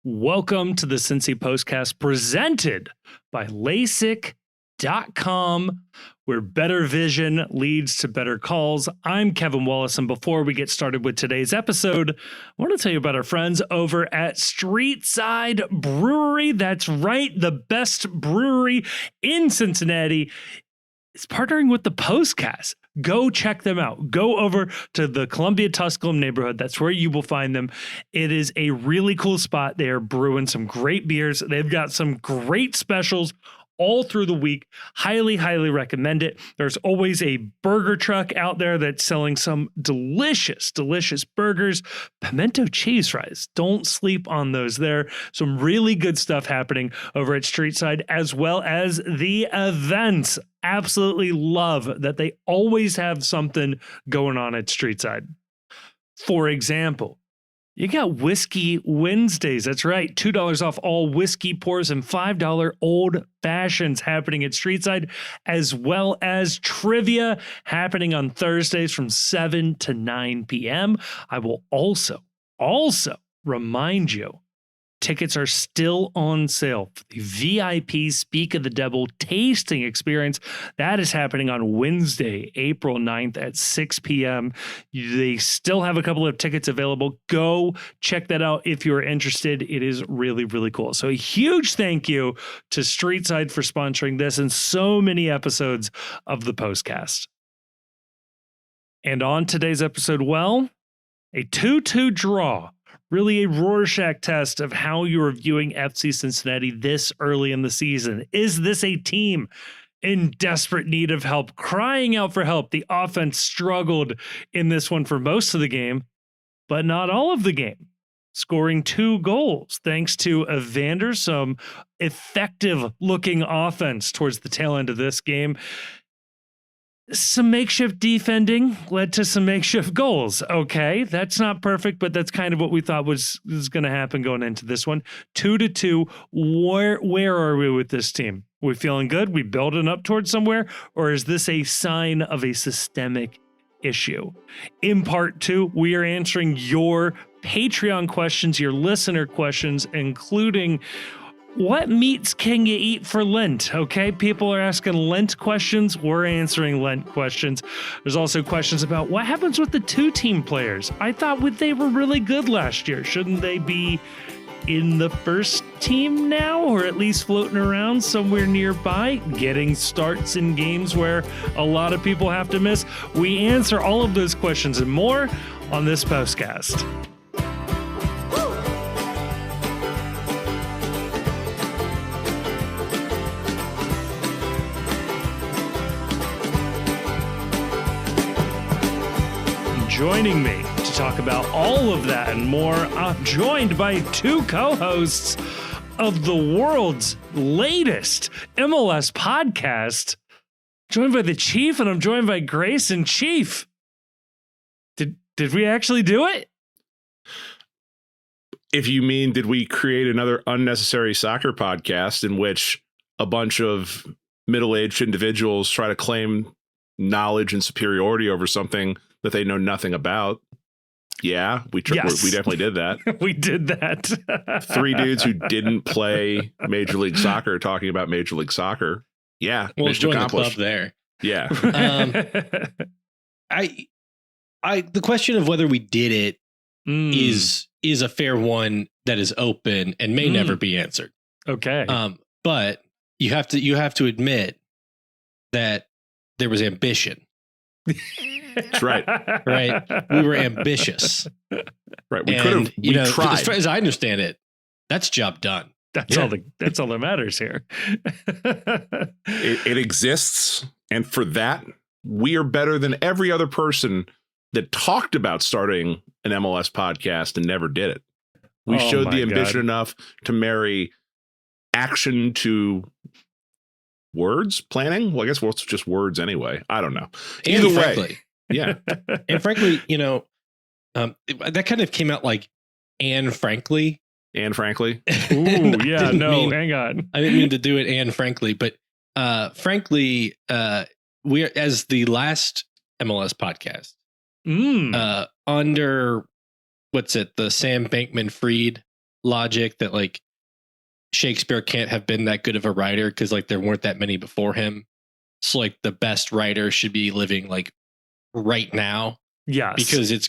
Welcome to the Cincy Postcast presented by Lasik.com, where better vision leads to better calls. I'm Kevin Wallace, and before we get started with today's episode, I want to tell you about our friends over at Streetside Brewery. That's right, the best brewery in Cincinnati is partnering with the Postcast. Go check them out. Go over to the Columbia Tusculum neighborhood. That's where you will find them. It is a really cool spot. They are brewing some great beers. They've got some great specials all through the week. Highly, highly recommend it. There's always a burger truck out there that's selling some delicious, delicious burgers. Pimento cheese fries. Don't sleep on those. There some really good stuff happening over at Streetside, as well as the events. Absolutely love that they always have something going on at Streetside. For example, you got Whiskey Wednesdays. That's right. $2 off all whiskey pours and $5 old fashions happening at Streetside, as well as trivia happening on Thursdays from 7 to 9 p.m. I will also remind you, tickets are still on sale for the VIP Speak of the Devil tasting experience. That is happening on Wednesday, April 9th at 6 p.m. They still have a couple of tickets available. Go check that out if you're interested. It is really, really cool. So a huge thank you to Streetside for sponsoring this and so many episodes of the Postcast. And on today's episode, well, a 2-2 draw. Really a Rorschach test of how you're viewing FC Cincinnati this early in the season. Is this a team in desperate need of help, crying out for help? The offense struggled in this one for most of the game, but not all of the game, scoring 2 goals thanks to Evander, some effective looking offense towards the tail end of this game. Some makeshift defending led to some makeshift goals. Okay, that's not perfect, but that's kind of what we thought was going to happen going into this one. 2-2. Where are we with this team? We feeling good? We building up towards somewhere? Or is this a sign of a systemic issue? In part 2, we are answering your Patreon questions, your listener questions, including what meats can you eat for Lent? Okay, people are asking Lent questions. We're answering Lent questions. There's also questions about what happens with the 2-team players. I thought they were really good last year. Shouldn't they be in the first team now, or at least floating around somewhere nearby, getting starts in games where a lot of people have to miss? We answer all of those questions and more on this postcast. Joining me to talk about all of that and more, I'm joined by 2 co-hosts of the world's latest MLS podcast. Joined by the Chief, and I'm joined by Grayson. Chief, did we actually do it? If you mean, did we create another unnecessary soccer podcast in which a bunch of middle-aged individuals try to claim knowledge and superiority over something that they know nothing about? Yeah, we definitely did that. We did that. 3 dudes who didn't play Major League Soccer talking about Major League Soccer. Yeah, well, join the club there. Yeah. The question of whether we did it is a fair one that is open and may never be answered. Okay. But you have to admit that there was ambition. That's right. Right. We were ambitious. Right. We could have. We tried. As far as I understand it, that's job done. That's all that matters here. It exists, and for that, we are better than every other person that talked about starting an MLS podcast and never did it. We showed the ambition enough to marry action to words, planning. Well, I guess it's just words anyway. I don't know. Either way. Yeah. And frankly, that kind of came out like Anne Frankly. Anne Frankly. Ooh, yeah, no, hang on. I didn't mean to do it Anne Frankly, but frankly, we're as the last MLS podcast under the Sam Bankman-Fried logic that like Shakespeare can't have been that good of a writer because like there weren't that many before him. So like the best writer should be living like right now. Yes. Because he's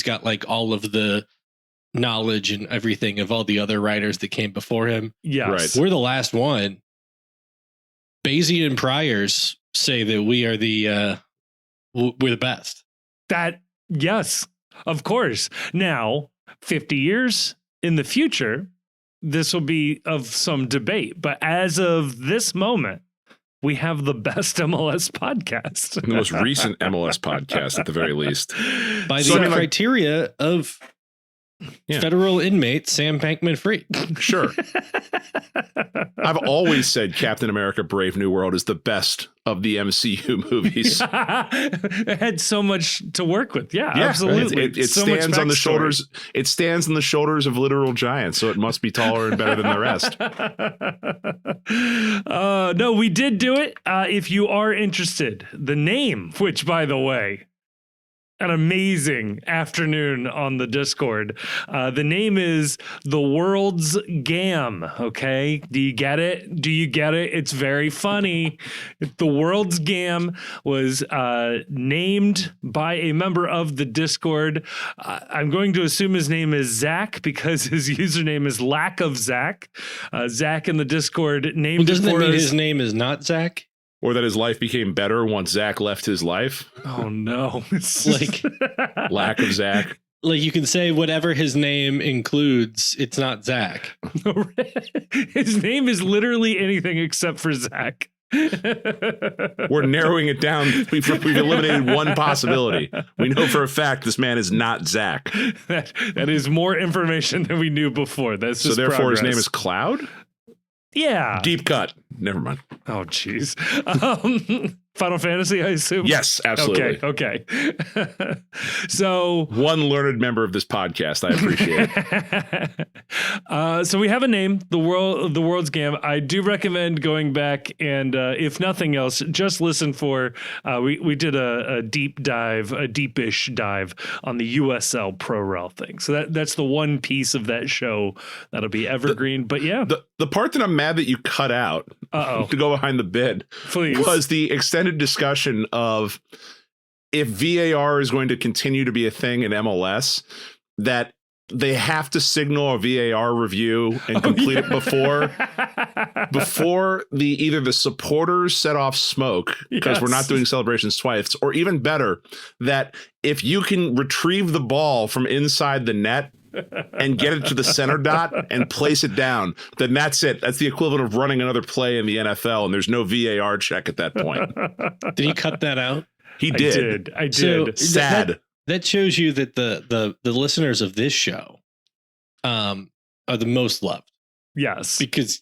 got like all of the knowledge and everything of all the other writers that came before him. Yes. Right. We're the last one. Bayesian priors say that we are we're the best. That, yes, of course. Now, 50 years in the future, this will be of some debate. But as of this moment, we have the best MLS podcast. The most recent MLS podcast, at the very least. By the criteria of federal inmate Sam Bankman-Fried. Sure. I've always said Captain America Brave New World is the best of the MCU movies. It had so much to work with. Yeah, absolutely. It stands on the shoulders. It stands on the shoulders of literal giants, so it must be taller and better than the rest. No, we did do it. If you are interested, the name, which by the way, an amazing afternoon on the Discord. The name is The World's Gam. Okay. Do you get it? Do you get it? It's very funny. The World's Gam was named by a member of the Discord. I'm going to assume his name is Zach because his username is Lack of Zach. Zach in the Discord named doesn't it for that mean us. His name is not Zach? Or that his life became better once Zach left his life. Oh, no. Like Lack of Zach. Like you can say whatever his name includes, it's not Zach. His name is literally anything except for Zach. We're narrowing it down. We've eliminated one possibility. We know for a fact this man is not Zach. That is more information than we knew before. That's so therefore progress. His name is Cloud? Yeah. Deep cut. Never mind. Oh, jeez. Final Fantasy, I assume? Yes, absolutely. Okay. So one learned member of this podcast. I appreciate it. So we have a name, the World's Gam. I do recommend going back and if nothing else, just listen for we did a deep dive, a deepish dive on the USL Pro Rel thing. So that's the one piece of that show that'll be evergreen. But yeah. The part that I'm mad that you cut out to go behind the bid was the extended discussion of if VAR is going to continue to be a thing in MLS, that they have to signal a VAR review and complete it before either the supporters set off smoke because we're not doing celebrations twice, or even better, that if you can retrieve the ball from inside the net and get it to the center dot and place it down, then that's it. That's the equivalent of running another play in the NFL, and there's no VAR check at that point. Did he cut that out? He did. I did. So sad. That shows you that the listeners of this show are the most loved. Yes. Because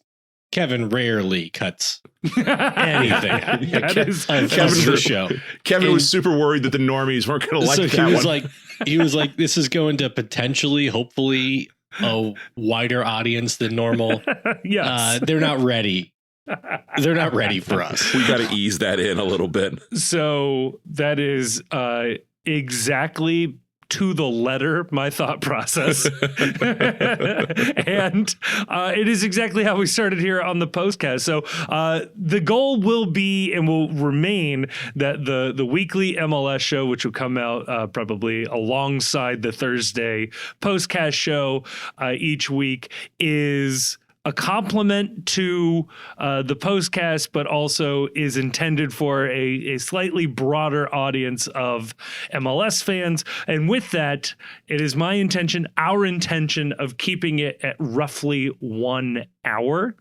Kevin rarely cuts anything. Kevin's show. Kevin was super worried that the normies weren't going to like that one. He was like, this is going to potentially, hopefully, a wider audience than normal. Yes. They're not ready. They're not ready for us. We got to ease that in a little bit. So that is exactly to the letter my thought process. And it is exactly how we started here on the postcast. So the goal will be and will remain that the weekly MLS show, which will come out probably alongside the Thursday postcast show each week, is a complement to the postcast, but also is intended for a slightly broader audience of MLS fans. And with that, it is my intention, our intention, of keeping it at roughly 1 hour.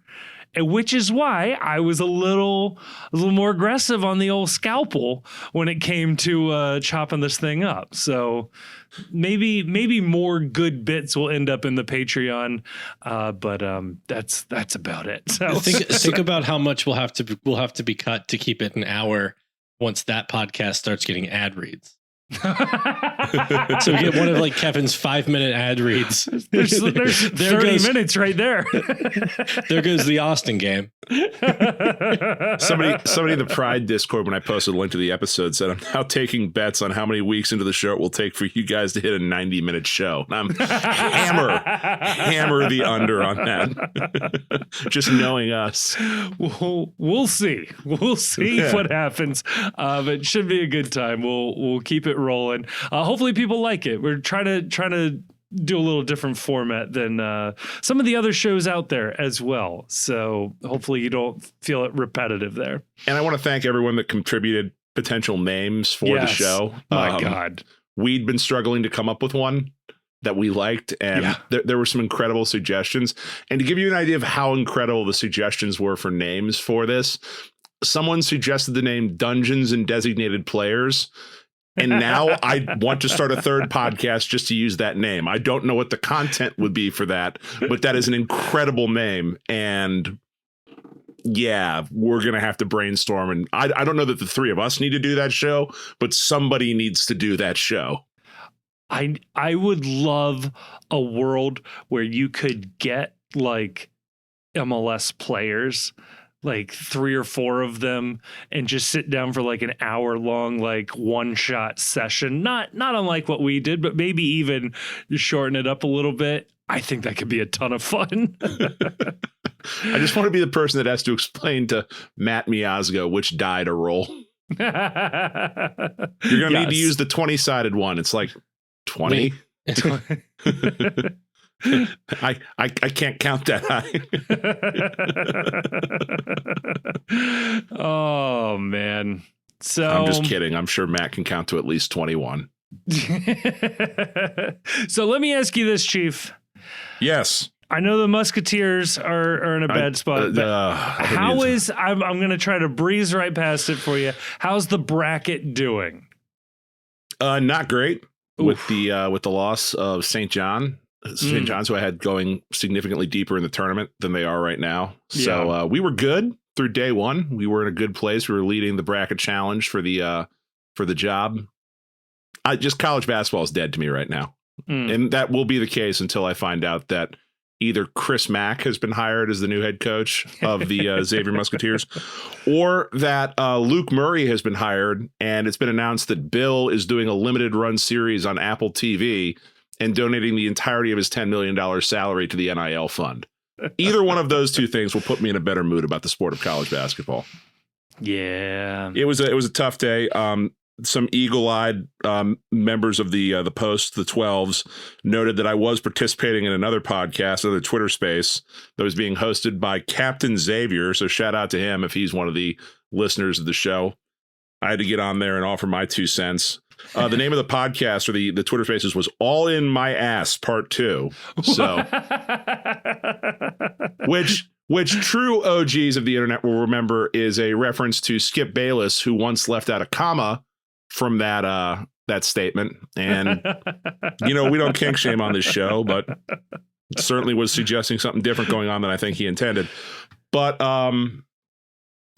Which is why I was a little more aggressive on the old scalpel when it came to chopping this thing up. So maybe more good bits will end up in the Patreon, but that's about it. So think about how much will have to be cut to keep it an hour once that podcast starts getting ad reads. So we get one of like Kevin's 5-minute ad reads. There's 30 minutes right there. There goes the Austin game. Somebody in the Pride Discord, when I posted a link to the episode, said, I'm now taking bets on how many weeks into the show it will take for you guys to hit a 90-minute show. And I'm hammer the under on that. Just knowing us. We'll see. We'll see what happens. But it should be a good time. We'll keep it rolling. Hopefully people like it. We're trying to do a little different format than some of the other shows out there as well. So hopefully you don't feel it repetitive there. And I want to thank everyone that contributed potential names for the show. My God. We'd been struggling to come up with one that we liked, and there were some incredible suggestions. And to give you an idea of how incredible the suggestions were for names for this, someone suggested the name Dungeons and Designated Players. And now I want to start a third podcast just to use that name. I don't know what the content would be for that, but that is an incredible name. And yeah, we're going to have to brainstorm. And I don't know that the three of us need to do that show, but somebody needs to do that show. I would love a world where you could get like MLS players, like 3 or 4 of them, and just sit down for like an hour long, like one shot session. Not unlike what we did, but maybe even shorten it up a little bit. I think that could be a ton of fun. I just want to be the person that has to explain to Matt Miazga which die to roll. You're going to need to use the 20-sided one. It's like 20. I can't count that high. Oh man. So I'm just kidding. I'm sure Matt can count to at least 21. So let me ask you this, Chief. Yes. I know the Musketeers are in a bad spot. I'm going to try to breeze right past it for you. How's the bracket doing? Not great. Oof. With the loss of St. John. St. John's, who I had going significantly deeper in the tournament than they are right now. So we were good through day one. We were in a good place. We were leading the bracket challenge for the job. Just college basketball is dead to me right now. And that will be the case until I find out that either Chris Mack has been hired as the new head coach of the Xavier Musketeers, or that Luke Murray has been hired, and it's been announced that Bill is doing a limited run series on Apple TV and donating the entirety of his $10 million salary to the NIL fund. Either one of those two things will put me in a better mood about the sport of college basketball. Yeah. It was a tough day. Some eagle-eyed members of the Post, the 12s, noted that I was participating in another podcast, another Twitter space that was being hosted by Captain Xavier. So shout out to him if he's one of the listeners of the show. I had to get on there and offer my 2 cents. The name of the podcast or the Twitter Spaces was All in My Ass Part 2. So, which true OGs of the internet will remember is a reference to Skip Bayless, who once left out a comma from that statement. And, we don't kink shame on this show, but certainly was suggesting something different going on than I think he intended. But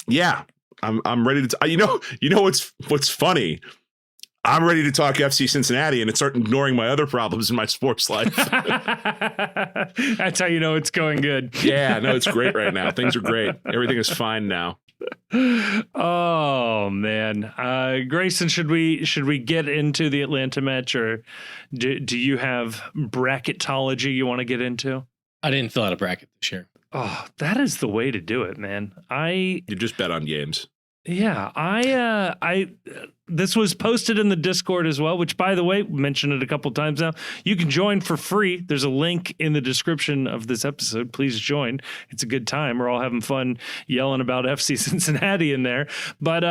yeah, I'm ready to. You know what's funny. I'm ready to talk FC Cincinnati and start ignoring my other problems in my sports life. That's how you know it's going good. Yeah, no, it's great right now. Things are great. Everything is fine now. Oh man, Grayson, should we get into the Atlanta match, or do you have bracketology you want to get into? I didn't fill out a bracket this year. Oh, that is the way to do it, man. You just bet on games. Yeah, I this was posted in the Discord as well, which, by the way, mentioned it a couple times now. You can join for free. There's a link in the description of this episode. Please join. It's a good time. We're all having fun yelling about FC Cincinnati in there. But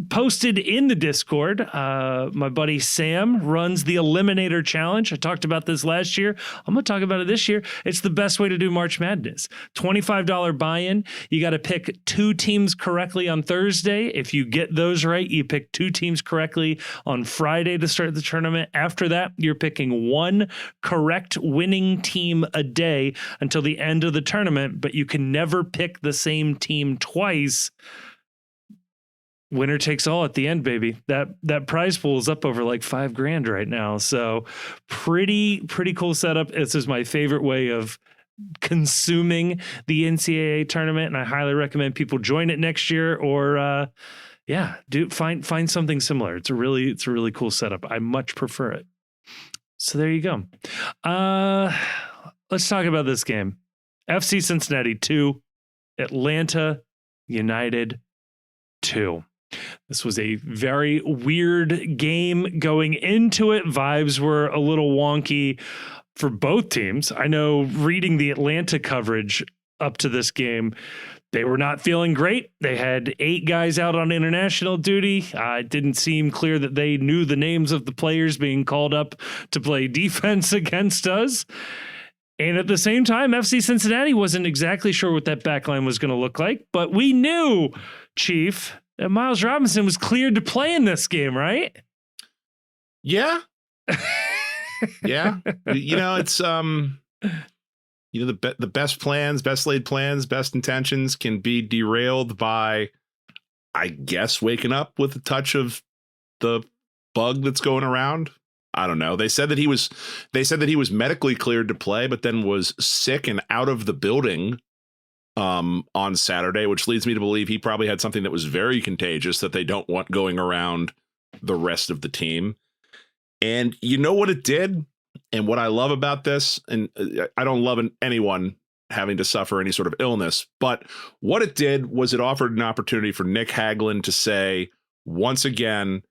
posted in the Discord, my buddy Sam runs the Eliminator Challenge. I talked about this last year. I'm going to talk about it this year. It's the best way to do March Madness. $25 buy-in. You got to pick 2 teams correctly on Thursday. If you get those right, you pick 2 teams correctly on Friday to start the tournament. After that, you're picking 1 correct winning team a day until the end of the tournament, but you can never pick the same team twice winner takes all at the end, baby. That prize pool is up over like $5,000 right now. So pretty cool setup. This is my favorite way of consuming the NCAA tournament, and I highly recommend people join it next year or find something similar. It's a really cool setup. I much prefer it. So there you go. Let's talk about this game. FC Cincinnati 2, Atlanta United 2. This was a very weird game going into it. Vibes were a little wonky for both teams. I know reading the Atlanta coverage up to this game, they were not feeling great. They had 8 guys out on international duty. It didn't seem clear that they knew the names of the players being called up to play defense against us. And at the same time, FC Cincinnati wasn't exactly sure what that backline was going to look like, but we knew, Chief, that Miles Robinson was cleared to play in this game, right? Yeah. Yeah. It's the best plans, best laid plans, best intentions can be derailed by, I guess, waking up with a touch of the bug that's going around. I don't know. They said that he was medically cleared to play, but then was sick and out of the building on Saturday, which leads me to believe he probably had something that was very contagious that they don't want going around the rest of the team. And you know what it did? And what I love about this, and I don't love anyone having to suffer any sort of illness, but what it did was it offered an opportunity for Nick Hagglund to say, once again,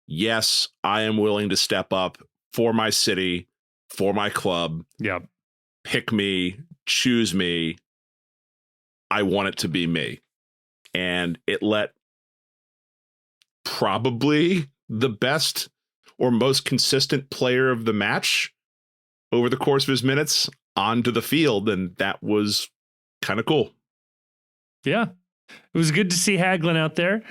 yes, I am willing to step up for my city, for my club. Yeah. Pick me, choose me. I want it to be me. And it let probably the best or most consistent player of the match over the course of his minutes onto the field. And that was kind of cool. Yeah. It was good to see Hagglund out there.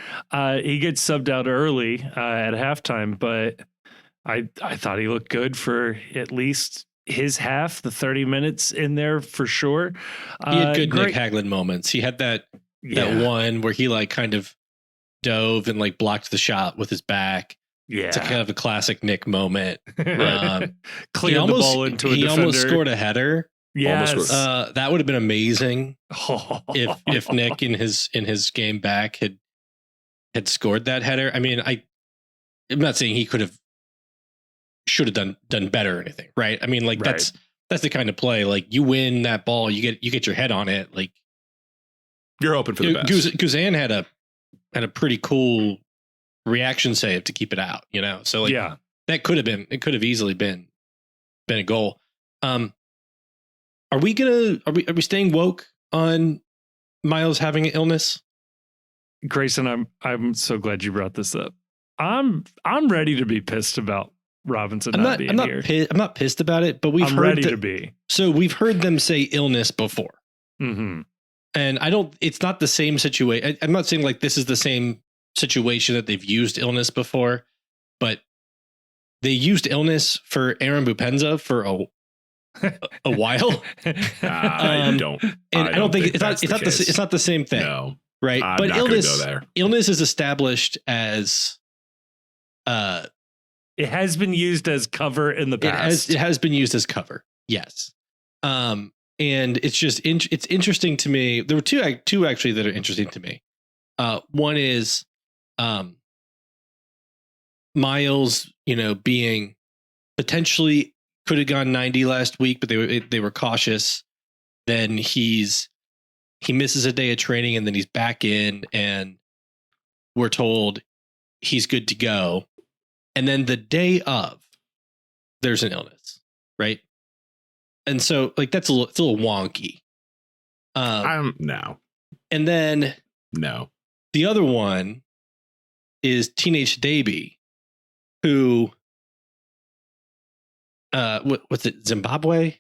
He gets subbed out early at halftime, but I thought he looked good for at least his half, the 30 minutes in there for sure. He had good Nick Hagglund moments. He had that one where he like kind of dove and like blocked the shot with his back. Yeah. It's a kind of a classic Nick moment. Cleared the ball into a defender. He almost scored a header. Yes. That would have been amazing if Nick in his game back had scored that header. I mean, I'm not saying he should have done better or anything, right? I mean, like right. That's the kind of play. Like you win that ball, you get your head on it. Like you're hoping for the best. Guzan had a pretty cool reaction save to keep it out, So like that could have easily been a goal. Are we staying woke on Miles having an illness? Grayson, I'm so glad you brought this up. I'm ready to be pissed about Robinson not being here. I'm not pissed about it, but we've heard to be. So we've heard them say illness before. Mm-hmm. And it's not the same situation. I'm not saying like this is the same situation that they've used illness before, but they used illness for Aaron Bupenza for a while. I don't think it's not the same thing. No, right? I'm but not illness go there. Illness is established as it has been used as cover in the past. It has been used as cover. Yes. And it's just it's interesting to me. There were two actually that are interesting to me. One is Miles, being potentially could have gone 90 last week, but they were cautious. Then he misses a day of training and then he's back in and we're told he's good to go. And then the day of there's an illness, right? And so like it's a little wonky. No. And then no. The other one is Teenage Davy, who what's it, Zimbabwe?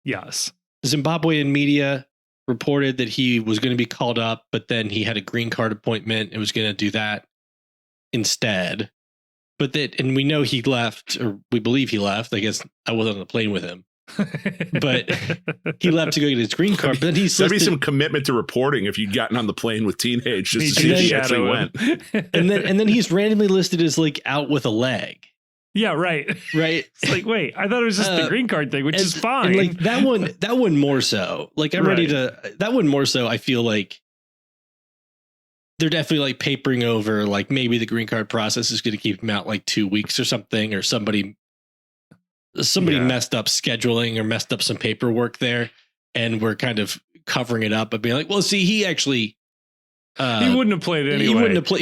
Yes. Zimbabwean media reported that he was going to be called up, but then he had a green card appointment and was going to do that instead. And we know he left, or we believe he left. I guess I wasn't on the plane with him. but he left to go get his green card. But then he's there'd be some commitment to reporting if you'd gotten on the plane with teenage just to see if he actually went. And then he's randomly listed as like out with a leg. Yeah, right. It's like, wait, I thought it was just the green card thing, which is fine. And like that one more so. Like I'm ready to that one more so. I feel like they're definitely like papering over like maybe the green card process is going to keep him out like 2 weeks or something, or somebody messed up scheduling or messed up some paperwork there, and we're kind of covering it up and being like, well, see, he actually he wouldn't have played anyway. He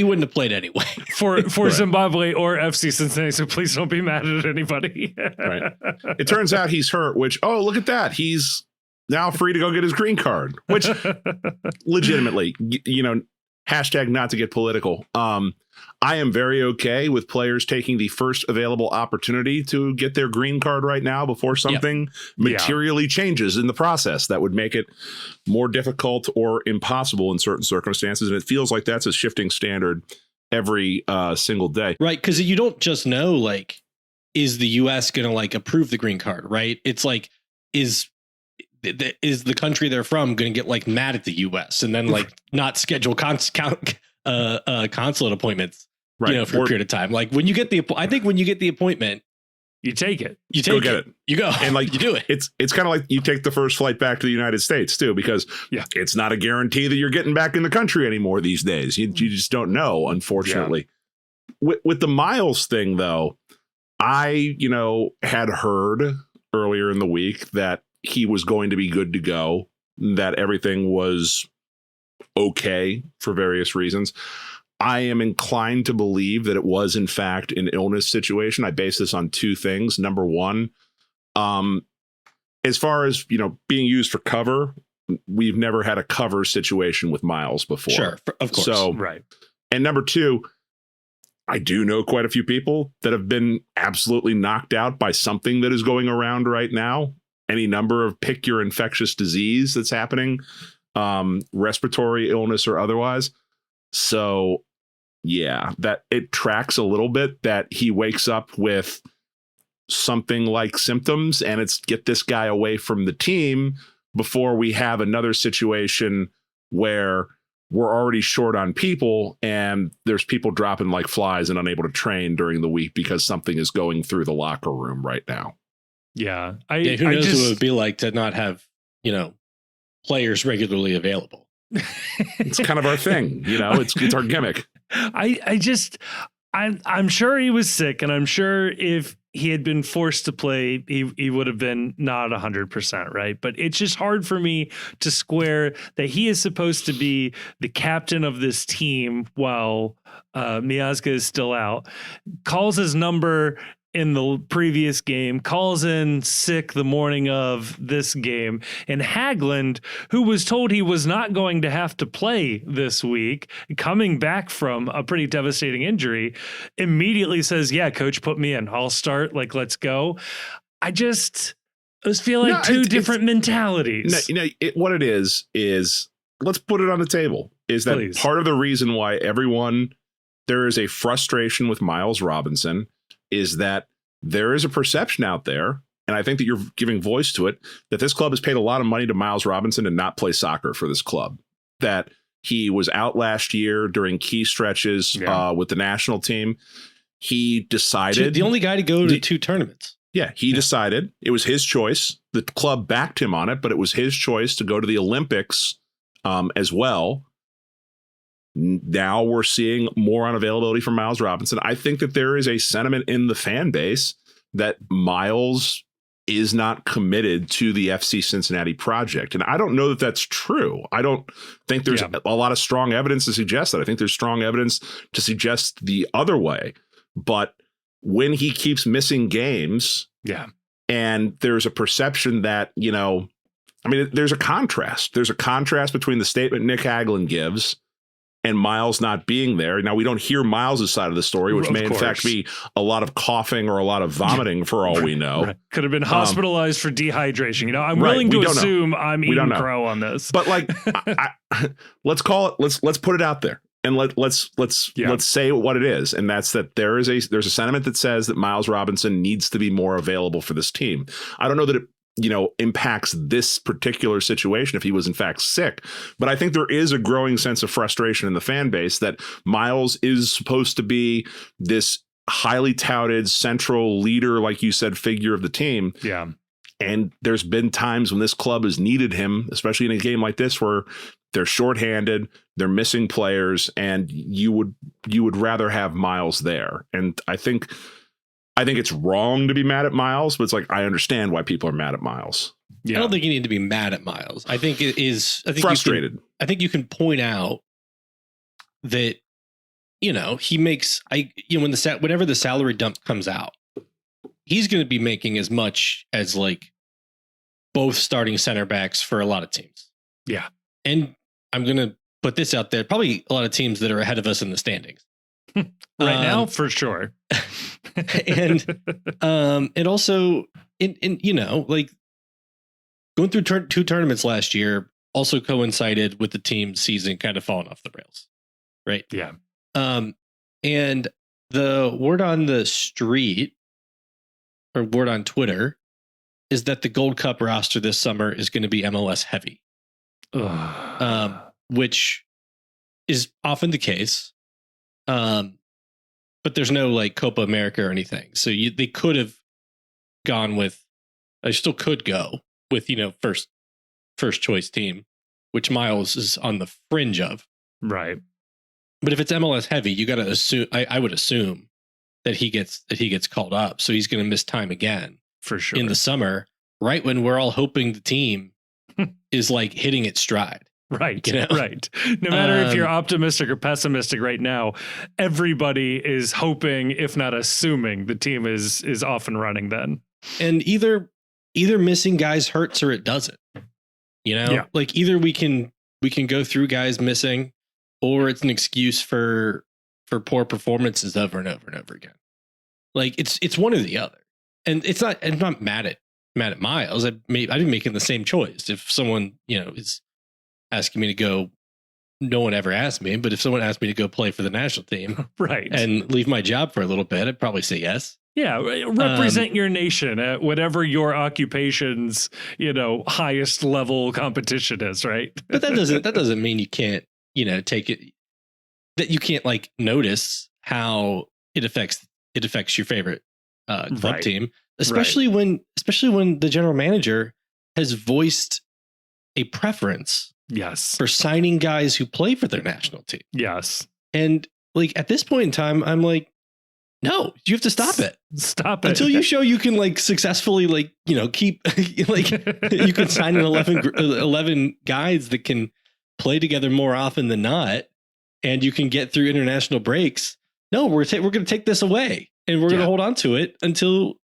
wouldn't have played anyway for Zimbabwe or FC Cincinnati. So please don't be mad at anybody. Right. It turns out he's hurt. Which look at that, he's now free to go get his green card. Which legitimately, hashtag not to get political. I am very okay with players taking the first available opportunity to get their green card right now before something materially changes in the process that would make it more difficult or impossible in certain circumstances. And it feels like that's a shifting standard every single day. Right. Because you don't just know, like, is the U.S. going to like approve the green card? Right. It's like, is the country they're from going to get like mad at the U.S. and then like not schedule consulate appointments, for a period of time. Like when you get the appointment, you take it, go get it, you go, and like you do it. It's kind of like you take the first flight back to the United States too, because it's not a guarantee that you're getting back in the country anymore these days. You just don't know, unfortunately. With the Miles thing though, I had heard earlier in the week that he was going to be good to go, that everything was okay for various reasons. I am inclined to believe that it was, in fact, an illness situation. I base this on two things. Number one, as far as, being used for cover, we've never had a cover situation with Miles before. Sure, of course. So, right. And number two, I do know quite a few people that have been absolutely knocked out by something that is going around right now. Any number of pick your infectious disease that's happening, respiratory illness or otherwise. So, that it tracks a little bit that he wakes up with something like symptoms, and it's get this guy away from the team before we have another situation where we're already short on people and there's people dropping like flies and unable to train during the week because something is going through the locker room right now. Yeah. Who knows what it would be like to not have, players regularly available. It's kind of our thing, it's our gimmick. I'm sure he was sick, and I'm sure if he had been forced to play, he would have been not 100%, right? But it's just hard for me to square that he is supposed to be the captain of this team while Miazga is still out, calls his number in the previous game, calls in sick the morning of this game, and Hagland, who was told he was not going to have to play this week, coming back from a pretty devastating injury, immediately says, yeah, coach, put me in. I'll start. Like, let's go. I just feel like two different mentalities. What it is let's put it on the table, is that Please. Part of the reason why there is a frustration with Miles Robinson is that there is a perception out there, and I think that you're giving voice to it, that this club has paid a lot of money to Miles Robinson to not play soccer for this club, that he was out last year during key stretches with the national team. He decided... The only guy to go to two tournaments. Yeah, he decided. It was his choice. The club backed him on it, but it was his choice to go to the Olympics as well. Now we're seeing more unavailability from Miles Robinson. I think that there is a sentiment in the fan base that Miles is not committed to the FC Cincinnati project. And I don't know that that's true. I don't think there's a lot of strong evidence to suggest that. I think there's strong evidence to suggest the other way. But when he keeps missing games, and there's a perception that, there's a contrast. There's a contrast between the statement Nick Hagland gives and Miles not being there. Now, we don't hear Miles' side of the story, which may in fact be a lot of coughing or a lot of vomiting for all we know. Right. Could have been hospitalized for dehydration. I'm willing to assume I'm eating crow on this. But like, let's call it, let's put it out there. And let's say what it is. And that's that there's a sentiment that says that Miles Robinson needs to be more available for this team. I don't know that impacts this particular situation if he was in fact sick. But I think there is a growing sense of frustration in the fan base that Miles is supposed to be this highly touted central leader, like you said, figure of the team. Yeah. And there's been times when this club has needed him, especially in a game like this where they're shorthanded, they're missing players, and you would rather have Miles there. And I think it's wrong to be mad at Miles, but it's like, I understand why people are mad at Miles. Yeah. I don't think you need to be mad at Miles. I think it is frustrated. I think you can point out that, he makes whenever the salary dump comes out, he's going to be making as much as like both starting center backs for a lot of teams. Yeah. And I'm going to put this out there, probably a lot of teams that are ahead of us in the standings. Now, for sure. And it also, like going through two tournaments last year also coincided with the team's season kind of falling off the rails. Right. Yeah. And the word on the street or word on Twitter is that the Gold Cup roster this summer is going to be MLS heavy, which is often the case. But there's no like Copa America or anything. So they could have gone with, I still could go with, first choice team, which Miles is on the fringe of. Right. But if it's MLS heavy, you got to assume, I would assume that he gets called up. So he's going to miss time again for sure in the summer, right when we're all hoping the team is like hitting its stride. Right. Right. No matter if you're optimistic or pessimistic right now, everybody is hoping, if not assuming, the team is off and running then. And either missing guys hurts or it doesn't. Like either we can go through guys missing, or it's an excuse for poor performances over and over and over again. Like it's one or the other. And I'm not mad at Miles. I'd be making the same choice. If someone, is asking me to go, no one ever asked me, but if someone asked me to go play for the national team right, and leave my job for a little bit, I'd probably say yes. Yeah, represent your nation at whatever your occupation's, highest level competition is, right? But that doesn't mean you can't, take it, that you can't like notice how it affects your favorite club team, especially when the general manager has voiced a preference for signing guys who play for their national team. Yes. And like at this point in time, I'm like, no, you have to stop it. Stop it. Until you show you can like successfully like, keep like you can sign an 11 guys that can play together more often than not, and you can get through international breaks. No, we're going to take this away, and we're going to hold on to it until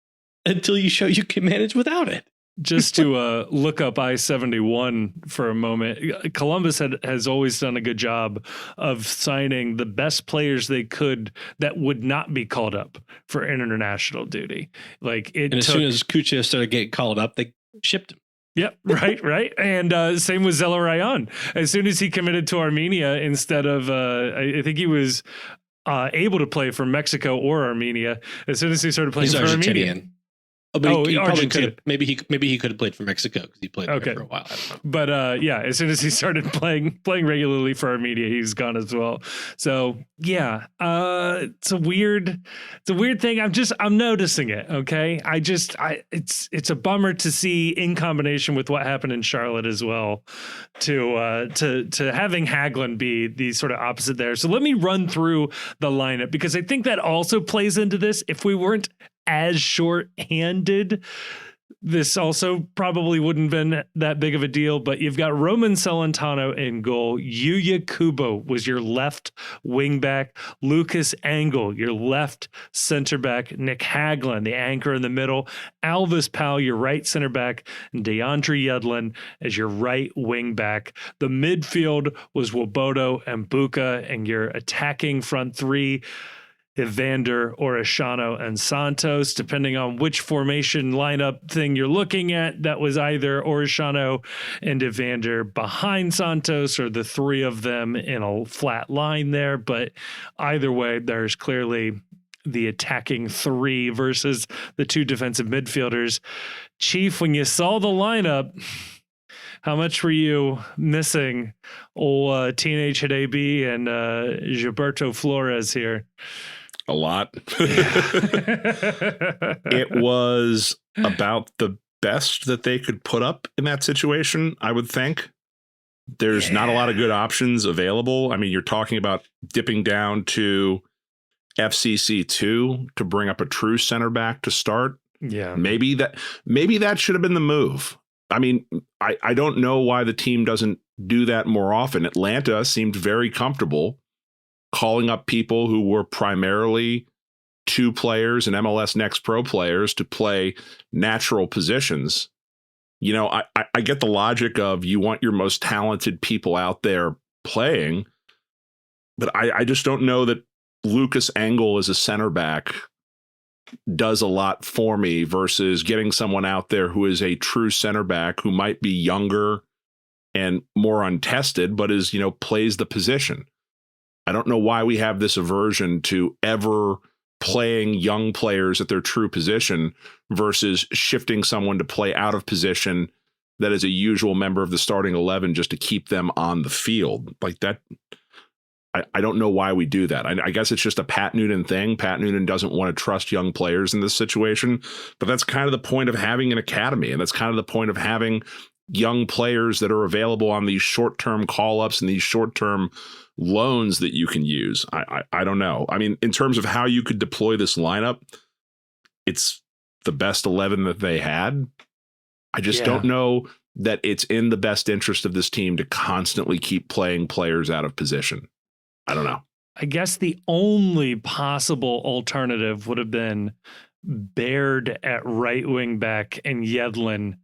you show you can manage without it. Just to look up I-71 for a moment, Columbus has always done a good job of signing the best players they could that would not be called up for international duty. As soon as Kucha started getting called up, they shipped him. Yep, right. And same with Zelarayan. As soon as he committed to Armenia instead of, I think he was able to play for Mexico or Armenia. As soon as he started playing for Armenia. Argentina. Maybe he could have played for Mexico because he played there for a while. I don't know. But as soon as he started playing regularly for Armenia, he's gone as well. So it's a weird thing. I'm noticing it. Okay, it's a bummer to see in combination with what happened in Charlotte as well, to having Hagelin be the sort of opposite there. So let me run through the lineup because I think that also plays into this. If we weren't as short-handed, this also probably wouldn't have been that big of a deal, but you've got Roman Celentano in goal. Yuya Kubo was your left wing back. Lucas Engel, your left center back. Nick Hagelin, the anchor in the middle. Alvis Powell, your right center back. And DeAndre Yedlin as your right wing back. The midfield was Wobodo and Buka, and your attacking front three, Evander, Orishano, and Santos, depending on which formation lineup thing you're looking at. That was either Orishano and Evander behind Santos or the three of them in a flat line there. But either way, there's clearly the attacking three versus the two defensive midfielders. Chief, when you saw the lineup, how much were you missing old Teenage Hidebe and Gilberto Flores here? A lot. It was about the best that they could put up in that situation, I would think. There's not a lot of good options available. I mean, you're talking about dipping down to FCC2 to bring up a true center back to start. Yeah. Maybe that should have been the move. I mean, I don't know why the team doesn't do that more often. Atlanta seemed very comfortable calling up people who were primarily two players and MLS Next Pro players to play natural positions. You know, I get the logic of you want your most talented people out there playing, but I just don't know that Lucas Engel as a center back does a lot for me versus getting someone out there who is a true center back who might be younger and more untested, but is, you know, plays the position. I don't know why we have this aversion to ever playing young players at their true position versus shifting someone to play out of position that is a usual member of the starting 11 just to keep them on the field like that. I don't know why we do that. I guess it's just a Pat Noonan thing. Pat Noonan doesn't want to trust young players in this situation, but that's kind of the point of having an academy. And that's kind of the point of having young players that are available on these short-term call-ups and these short-term loans that you can use. I don't know. I mean, in terms of how you could deploy this lineup, it's the best 11 that they had. I just don't know that it's in the best interest of this team to constantly keep playing players out of position. I don't know. I guess the only possible alternative would have been Baird at right wing back and Yedlin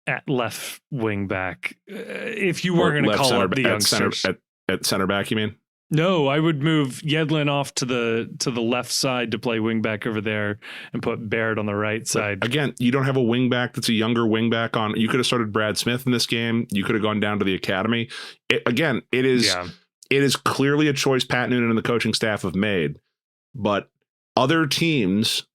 at left wing back. If you were going to call up the youngsters at center back, you mean? No, I would move Yedlin off to the left side to play wing back over there and put Baird on the right side. But again, you don't have a wing back that's a younger wing back on. You could have started Brad Smith in this game. You could have gone down to the academy. It is clearly a choice Pat Noonan and the coaching staff have made, but other teams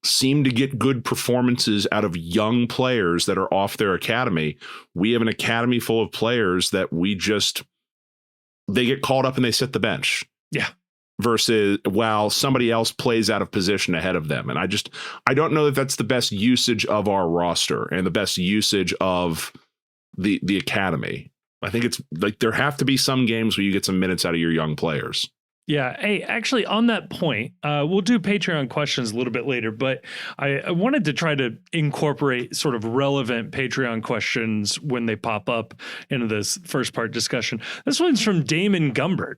seem to get good performances out of young players that are off their academy. We have an academy full of players that they get called up and they sit the bench. Yeah. Versus while somebody else plays out of position ahead of them. And I don't know that that's the best usage of our roster and the best usage of the academy. I think it's like there have to be some games where you get some minutes out of your young players. Yeah. Hey, actually, on that point, we'll do Patreon questions a little bit later, but I wanted to try to incorporate sort of relevant Patreon questions when they pop up into this first part discussion. This one's from Damon Gumbert.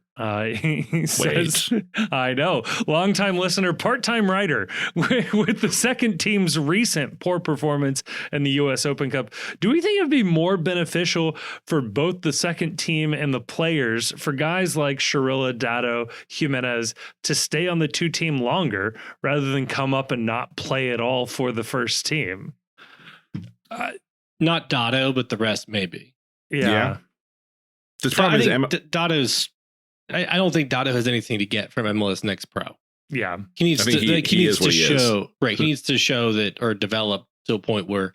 He says, I know, longtime listener, part-time writer. With the second team's recent poor performance in the U.S. Open Cup, do we think it'd be more beneficial for both the second team and the players for guys like Sharilla, Dado, Jimenez to stay on the two team longer rather than come up and not play at all for the first team? Not Dado, but the rest maybe. Yeah. The problem is Dado's. I don't think Dado has anything to get from MLS Next Pro. Yeah, he needs to show right. He needs to show that or develop to a point where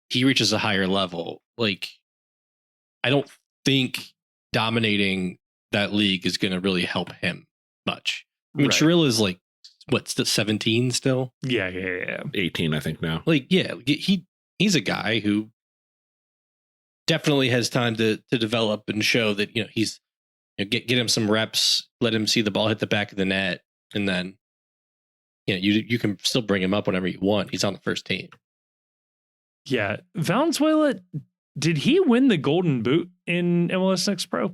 he reaches a higher level. Like, I don't think dominating that league is going to really help him much. I mean, Chirilla is like, what's the 17 still? Yeah. 18, I think now. Like, yeah, he's a guy who definitely has time to develop and show that, you know, he's, you know, get him some reps, let him see the ball hit the back of the net, and then, you know, you can still bring him up whenever you want. He's on the first team. Yeah. Valenzuela, did he win the Golden Boot in MLS Next Pro?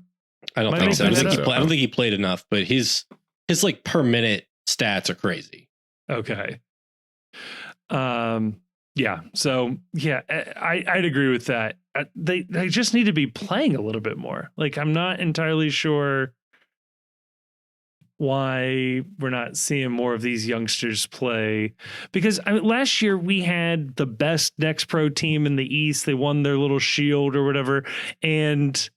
I don't think so. I don't think he played enough, but his like per minute stats are crazy. Okay. Yeah. So yeah, I'd agree with that. They just need to be playing a little bit more. Like, I'm not entirely sure why we're not seeing more of these youngsters play, because last year we had the best Next Pro team in the East. They won their little shield or whatever, and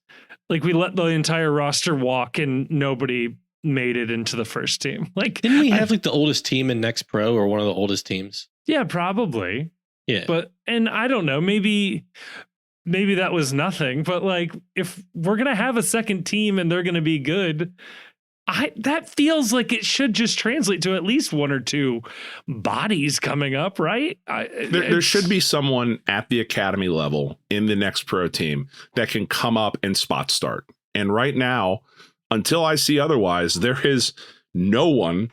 like we let the entire roster walk and nobody made it into the first team. Like, didn't we have like the oldest team in Next Pro or one of the oldest teams? Yeah, probably. Yeah. But, and I don't know, maybe that was nothing, but like, if we're going to have a second team and they're going to be good, that feels like it should just translate to at least one or two bodies coming up, right? There should be someone at the academy level in the Next Pro team that can come up and spot start. And right now, until I see otherwise, there is no one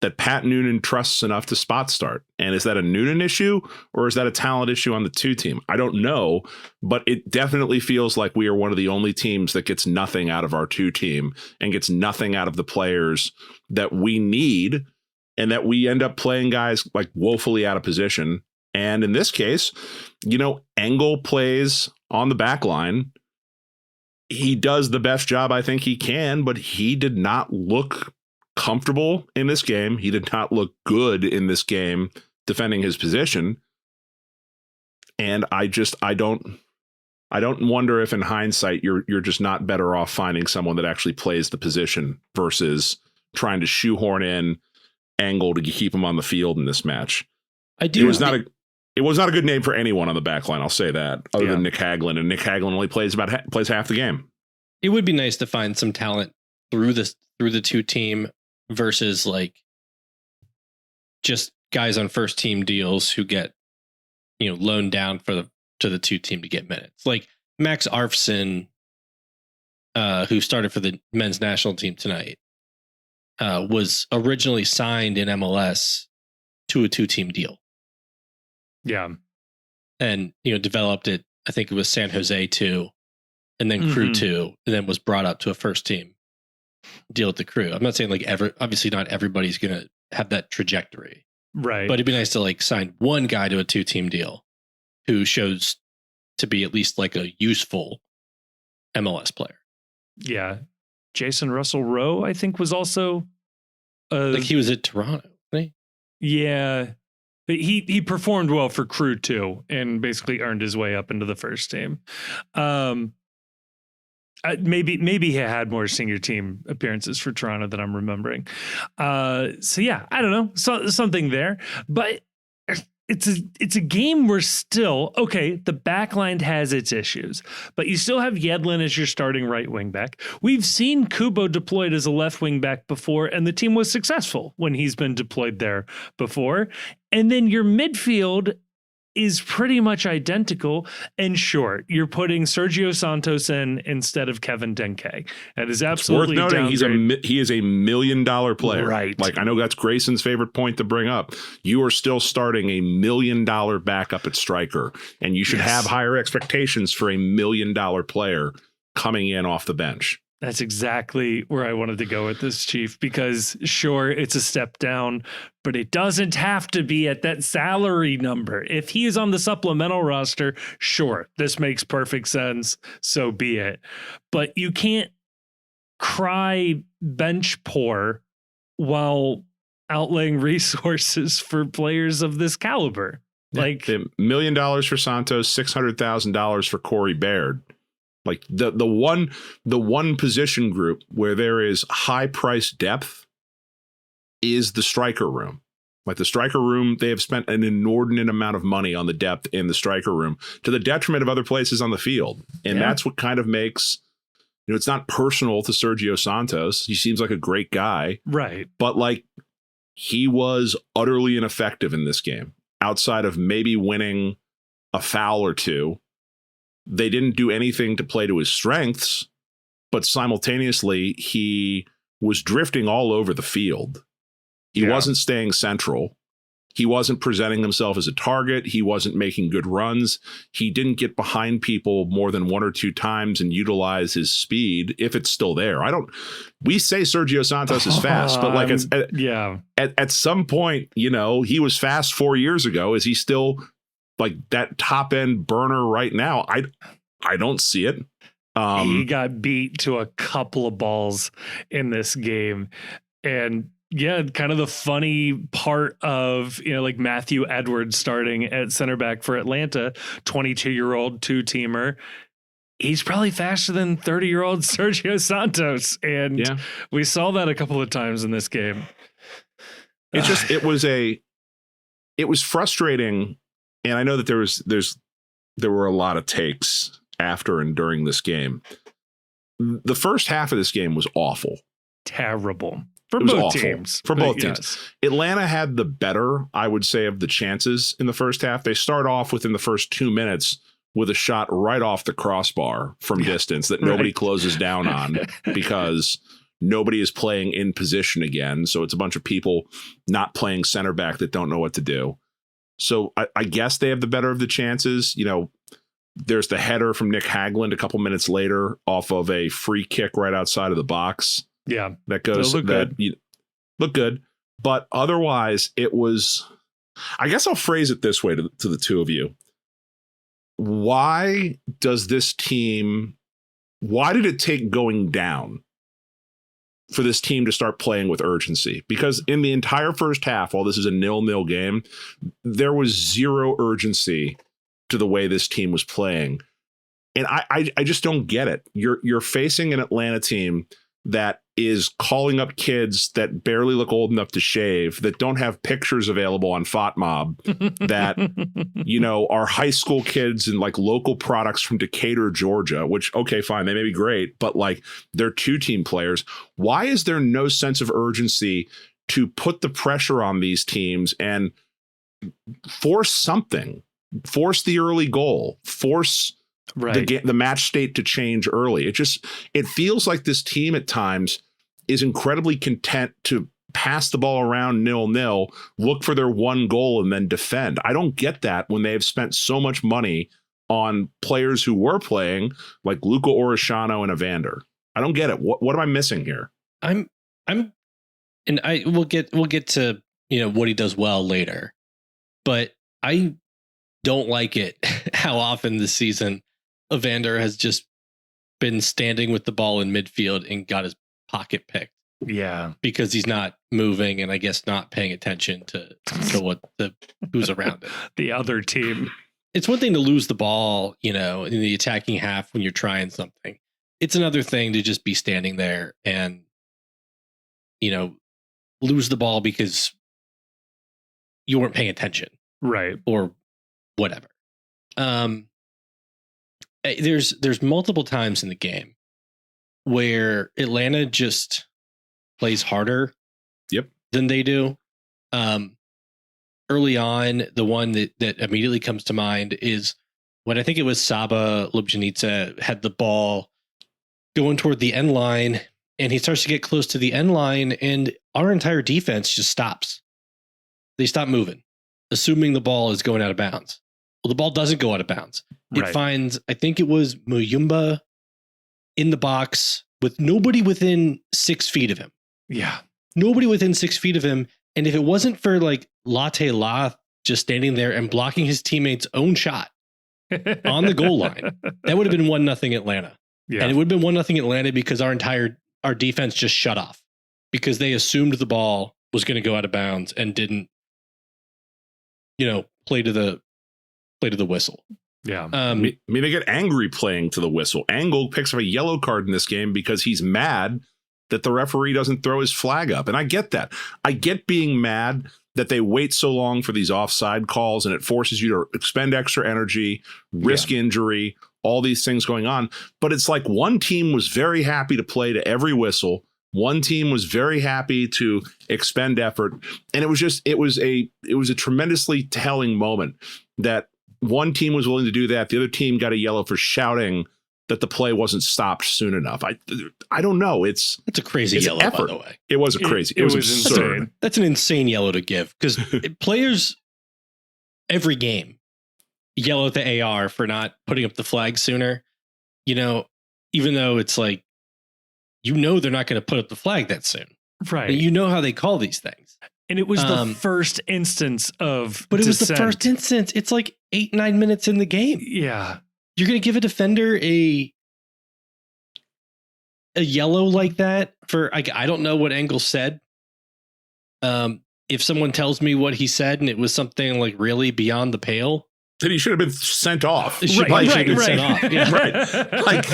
that Pat Noonan trusts enough to spot start. And is that a Noonan issue or is that a talent issue on the 2 team? I don't know, but it definitely feels like we are one of the only teams that gets nothing out of our 2 team and gets nothing out of the players that we need, and that we end up playing guys like woefully out of position. And in this case, Engel plays on the back line. He does the best job I think he can, but he did not look comfortable in this game. He did not look good in this game defending his position. And I don't wonder if in hindsight you're just not better off finding someone that actually plays the position versus trying to shoehorn in Engel to keep him on the field in this match. It was not a good name for anyone on the back line, I'll say that, other than Nick Hagelin, and Nick Hagelin only plays half the game. It would be nice to find some talent through the 2 team versus like just guys on first team deals who get loaned down to the 2 team to get minutes. Like Max Arfson, who started for the men's national team tonight, was originally signed in MLS to a 2 team deal. Yeah. And developed it, I think it was San Jose 2 and then Crew 2, and then was brought up to a first team deal with the Crew. I'm not saying like obviously not everybody's going to have that trajectory. Right. But it'd be nice to like sign one guy to a 2 team deal who shows to be at least like a useful MLS player. Yeah. Jason Russell Rowe, I think, was also like he was at Toronto, right? Yeah. He performed well for Crew 2 and basically earned his way up into the first team. Maybe he had more senior team appearances for Toronto than I'm remembering. So yeah, I don't know, something there, but it's a game where still, okay, the back line has its issues, but you still have Yedlin as your starting right wing back. We've seen Kubo deployed as a left wing back before, and the team was successful when he's been deployed there before. And then your midfield is pretty much identical. And sure, you're putting Sergio Santos in instead of Kevin Denke. That is absolutely worth noting. He is a $1 million player. Right. Like, I know that's Grayson's favorite point to bring up. You are still starting a $1 million backup at striker, and you should have higher expectations for a $1 million player coming in off the bench. That's exactly where I wanted to go with this, Chief, because sure, it's a step down, but it doesn't have to be at that salary number. If he is on the supplemental roster, sure, this makes perfect sense. So be it. But you can't cry bench poor while outlaying resources for players of this caliber. Like $1 million for Santos, $600,000 for Corey Baird. Like the one position group where there is high price depth is the striker room. Like the striker room, they have spent an inordinate amount of money on the depth in the striker room to the detriment of other places on the field. And that's what kind of makes, it's not personal to Sergio Santos. He seems like a great guy. Right. But like he was utterly ineffective in this game outside of maybe winning a foul or two. They didn't do anything to play to his strengths, but simultaneously he was drifting all over the field. He wasn't staying central. He wasn't presenting himself as a target. He wasn't making good runs. He didn't get behind people more than 1 or 2 times and utilize his speed, if it's still there. We say Sergio Santos is fast, but like at some point, he was fast 4 years ago. Is he still like that top end burner right now? I don't see it. He got beat to a couple of balls in this game. And kind of the funny part of, like Matthew Edwards starting at center back for Atlanta, 22-year-old 2-teamer. he's probably faster than 30-year-old Sergio Santos. And we saw that a couple of times in this game. It's just, it was frustrating. And I know that there were a lot of takes after and during this game. The first half of this game was awful. Terrible. For both teams. For both teams. Atlanta had the better, I would say, of the chances in the first half. They start off within the first 2 minutes with a shot right off the crossbar from distance that nobody closes down on because nobody is playing in position again. So it's a bunch of people not playing center back that don't know what to do. So I guess they have the better of the chances. You know, there's the header from Nick Hagland a couple minutes later off of a free kick right outside of the box. Yeah, that goes look good. But otherwise, it was. I guess I'll phrase it this way to the two of you. Why does this team? Why did it take going down for this team to start playing with urgency? Because in the entire first half, while this is a 0-0 game, there was zero urgency to the way this team was playing, and I just don't get it. You're facing an Atlanta team that is calling up kids that barely look old enough to shave, that don't have pictures available on FOTMob, that, you know, are high school kids and like local products from Decatur, Georgia, which, okay, fine, they may be great, but like they're 2-team players. Why is there no sense of urgency to put the pressure on these teams and force something, force the early goal, force the match state to change early? It feels like this team at times is incredibly content to pass the ball around 0-0, look for their one goal and then defend. I don't get that when they have spent so much money on players who were playing like Luca Orishano and Evander. I don't get it. What am I missing here? And we'll get to, you know, what he does well later, but I don't like it how often this season Evander has just been standing with the ball in midfield and got his pocket picked. Yeah. Because he's not moving and I guess not paying attention to what who's around it. The other team. It's one thing to lose the ball, you know, in the attacking half when you're trying something. It's another thing to just be standing there and, you know, lose the ball because you weren't paying attention. Right. Or whatever. There's multiple times in the game where Atlanta just plays harder than they do. Early on, the one that immediately comes to mind is when I think it was Saba Lubjanica had the ball going toward the end line, and he starts to get close to the end line, and our entire defense just stops. They stop moving, assuming the ball is going out of bounds. Well, the ball doesn't go out of bounds. It finds, I think it was Muyumba in the box with nobody within 6 feet of him. Yeah. Nobody within 6 feet of him. And if it wasn't for like Latte Lath just standing there and blocking his teammate's own shot on the goal line, that would have been 1-0 Atlanta. Yeah. And it would have been 1-0 Atlanta because our defense just shut off because they assumed the ball was going to go out of bounds and didn't, you know, play to the whistle. Yeah. I mean, they get angry playing to the whistle. Angle picks up a yellow card in this game because he's mad that the referee doesn't throw his flag up. And I get that. I get being mad that they wait so long for these offside calls and it forces you to expend extra energy, risk injury, all these things going on. But it's like one team was very happy to play to every whistle. One team was very happy to expend effort. And it was a tremendously telling moment that one team was willing to do that. The other team got a yellow for shouting that the play wasn't stopped soon enough. I don't know. It's a crazy yellow, effort. by the way. It was crazy. It was absurd. Insane. That's an insane yellow to give because players every game yell at the AR for not putting up the flag sooner. You know, even though it's like, you know, they're not going to put up the flag that soon. Right. And you know how they call these things. And it was the first instance of But it dissent. was the first instance. It's like 8-9 minutes in the game. Yeah. You're going to give a defender a yellow like that for, I don't know what Engel said. If someone tells me what he said and it was something like really beyond the pale, That he should have been sent off. It should Right, have been right. sent off. Yeah. Right. Like,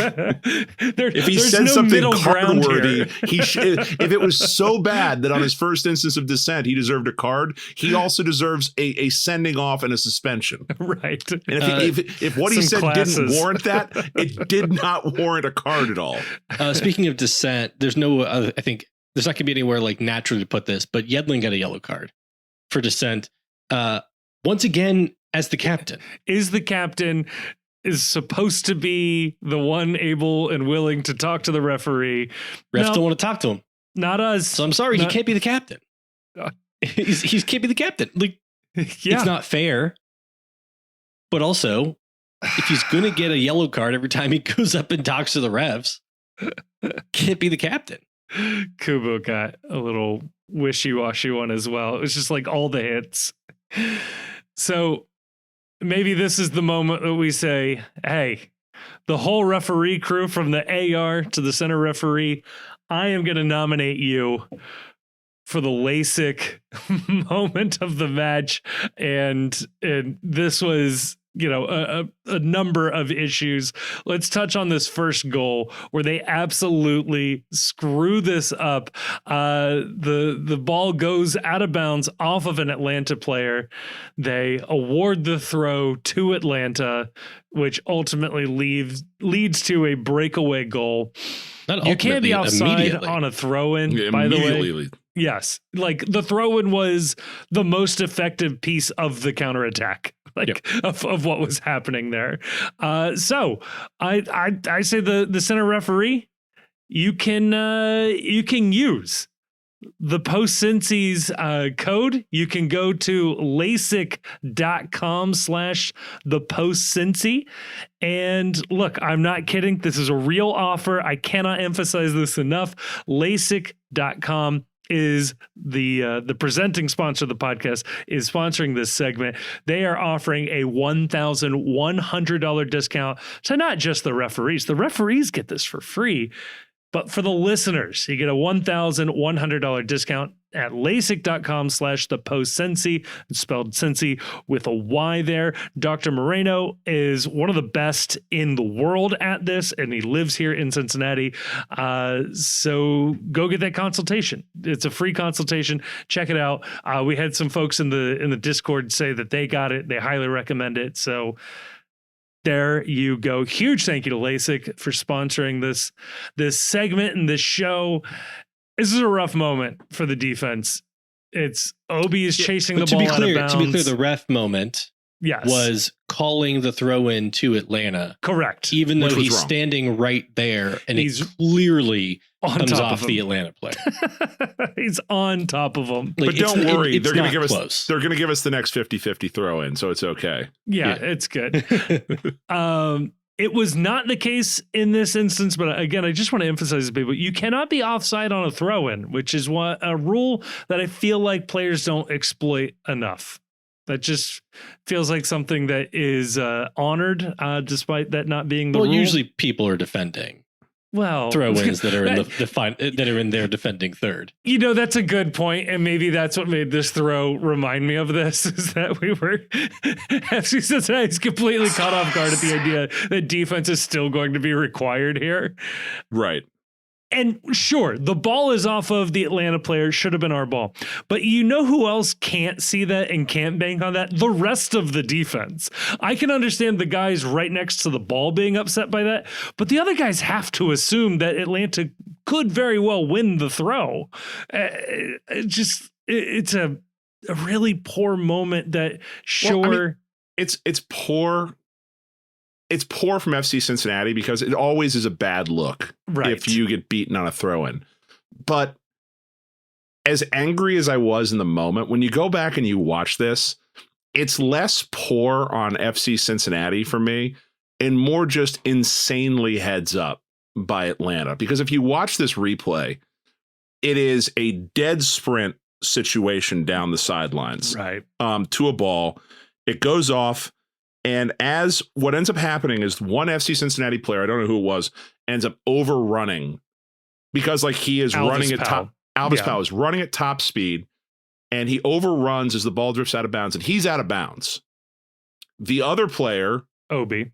if he there's said no something middle ground card-worthy, here. if it was so bad that on his first instance of dissent he deserved a card, he also deserves a sending off and a suspension. Right. And if what he Some said classes. didn't warrant that, it did not warrant a card at all. Speaking of dissent, there's no, I think there's not going to be anywhere like naturally to put this, but Yedlin got a yellow card for dissent. Once again, as the captain. Is the captain is supposed to be the one able and willing to talk to the referee. Refs No, don't want to talk to him. not us. So I'm sorry, he can't be the captain. He can't be the captain. Like, Yeah. it's not fair. But also, if he's going to get a yellow card every time he goes up and talks to the refs, can't be the captain. Kubo got a little wishy-washy one as well. It was just like all the hits. So maybe this is the moment that we say, hey, the whole referee crew from the AR to the center referee, I am going to nominate you for the Lasik moment of the match. And this was, a number of issues. Let's touch on this first goal where they absolutely screw this up. The ball goes out of bounds off of an Atlanta player. They award the throw to Atlanta, which ultimately leads to a breakaway goal. You can't be offside on a throw-in, by the way. Yes. Like the throw-in was the most effective piece of the counterattack. Of what was happening there. So I say the center referee, you can use the Post Cincy's code. You can go to lasik.com/thepostcincy. And look, I'm not kidding. This is a real offer. I cannot emphasize this enough. Lasik.com is the presenting sponsor of the podcast, is sponsoring this segment. They are offering a $1,100 discount to not just the referees. The referees get this for free, but for the listeners, you get a $1,100 discount at lasik.com/thepostcincy. It's spelled Cincy with a Y there. Dr. Moreno is one of the best in the world at this, and he lives here in Cincinnati. So go get that consultation. It's a free consultation. Check it out. We had some folks in the Discord say that they got it. They highly recommend it. So there you go. Huge thank you to Lasik for sponsoring this segment and this show. This is a rough moment for the defense. It's Obi is chasing the ball out of bounds. To be clear, the ref moment was calling the throw in to Atlanta. Correct. Even though he's standing right there and he's clearly comes off the Atlanta player. He's on top of him. But don't worry, they're going to give us the next 50-50 throw in, so it's okay. Yeah, it's good. It was not the case in this instance, but again, I just want to emphasize to people, you cannot be offside on a throw-in, which is a rule that I feel like players don't exploit enough. That just feels like something that is honored, despite that not being the rule. Usually people are defending. Well, throw-ins that are in their defending third. That's a good point, and maybe that's what made this throw remind me of this, is that we were FC Cincinnati is completely caught off guard at the idea that defense is still going to be required here. Right. And sure, the ball is off of the Atlanta player, should have been our ball. But you know who else can't see that and can't bank on that? The rest of the defense. I can understand the guys right next to the ball being upset by that, but the other guys have to assume that Atlanta could very well win the throw. It's a really poor moment that it's poor. It's poor from FC Cincinnati because it always is a bad look if you get beaten on a throw-in. But as angry as I was in the moment, when you go back and you watch this, it's less poor on FC Cincinnati for me and more just insanely heads up by Atlanta. Because if you watch this replay, it is a dead sprint situation down the sidelines to a ball. It goes off. And as what ends up happening is one FC Cincinnati player, I don't know who it was, ends up overrunning because he is running at top. Alvis Powell is running at top speed and he overruns as the ball drifts out of bounds and he's out of bounds. The other player, Obi,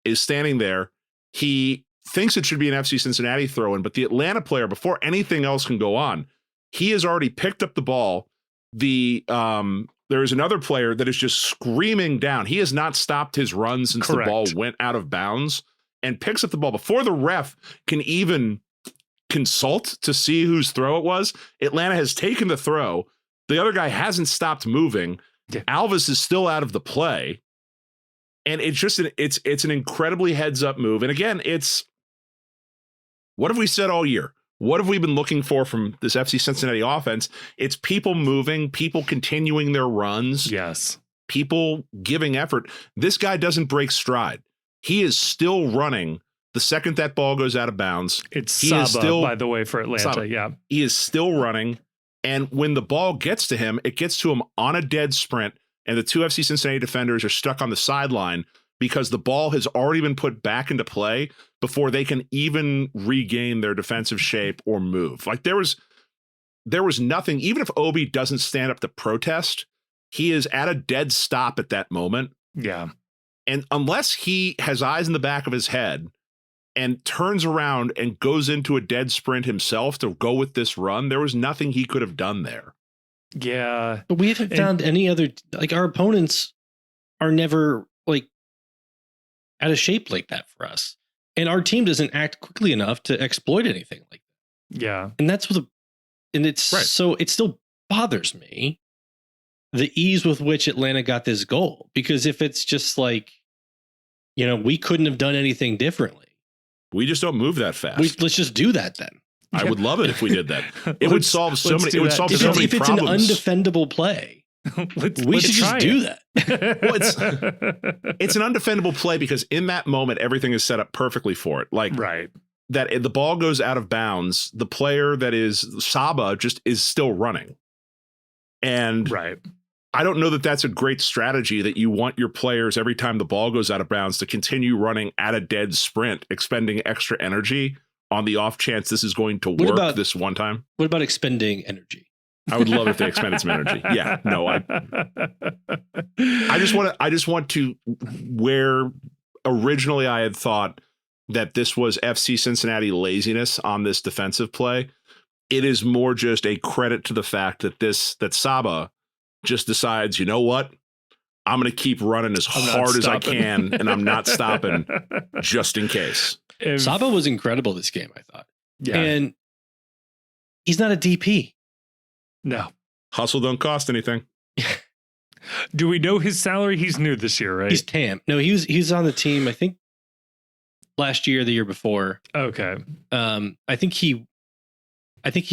is standing there. He thinks it should be an FC Cincinnati throw-in, but the Atlanta player, before anything else can go on, he has already picked up the ball. There is another player that is just screaming down. He has not stopped his run since the ball went out of bounds, and picks up the ball before the ref can even consult to see whose throw it was. Atlanta has taken the throw. The other guy hasn't stopped moving. Yeah. Alves is still out of the play. And it's just it's an incredibly heads up move. And again, what have we said all year? What have we been looking for from this FC Cincinnati offense? It's people moving, people continuing their runs. Yes. People giving effort. This guy doesn't break stride. He is still running the second that ball goes out of bounds. It's Saba, by the way, for Atlanta. Saba. Yeah. He is still running. And when the ball gets to him, it gets to him on a dead sprint. And the two FC Cincinnati defenders are stuck on the sideline because the ball has already been put back into play before they can even regain their defensive shape or move. Like there was nothing. Even if Obi doesn't stand up to protest, he is at a dead stop at that moment. Yeah. And unless he has eyes in the back of his head and turns around and goes into a dead sprint himself to go with this run, there was nothing he could have done there. Yeah. But we haven't found any other, like our opponents are never like out of shape like that for us. And our team doesn't act quickly enough to exploit anything like that. Yeah. And that's what so it still bothers me the ease with which Atlanta got this goal, because if it's just like, we couldn't have done anything differently. We just don't move that fast. Let's just do that then. I would love it if we did that. It would solve so many. It would solve so many problems. If it's an undefendable play, we should just do that. Well, it's an undefendable play because in that moment everything is set up perfectly for it. Like that, the ball goes out of bounds. The player that is Saba just is still running, and I don't know that that's a great strategy, that you want your players every time the ball goes out of bounds to continue running at a dead sprint, expending extra energy on the off chance this is going to work this one time. What about expending energy? I would love if they expended some energy. Yeah, no, I just want to, where originally I had thought that this was FC Cincinnati laziness on this defensive play, it is more just a credit to the fact that Saba just decides, you know what? I'm going to keep running as hard as I can, and I'm not stopping just in case. Saba was incredible this game, I thought. Yeah. And he's not a DP. No. Hustle don't cost anything. Do we know his salary? He's new this year, right? He's TAM. No, he was on the team, I think, last year, the year before. Okay. I think he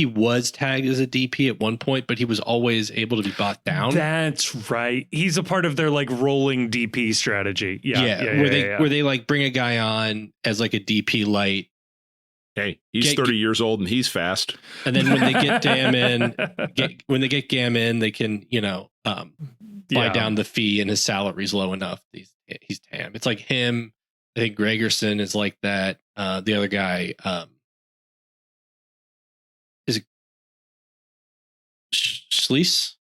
was tagged as a DP at one point, but he was always able to be bought down. That's right. He's a part of their like rolling DP strategy. Where they like bring a guy on as like a DP light. Hey, he's 30 years old and he's fast. And then when they get Gam in, they can, buy down the fee and his salary's low enough. He's TAM. It's like him. I think Grayson is like that. The other guy, is it Schliess?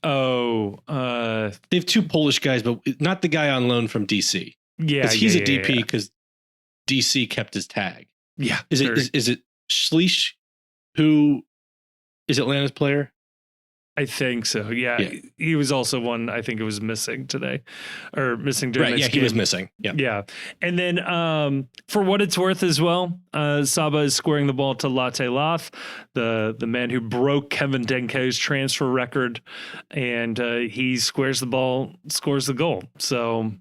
Oh, they have two Polish guys, but not the guy on loan from DC. Yeah, he's a DP because DC kept his tag. Yeah, is it Schliess who is Atlanta's player? I think so. Yeah, he was also one. I think it was missing today, or missing during this game. He was missing. Yeah. And then, for what it's worth as well, Saba is squaring the ball to Latte Loth, the man who broke Kevin Denko's transfer record, and he squares the ball, scores the goal. So,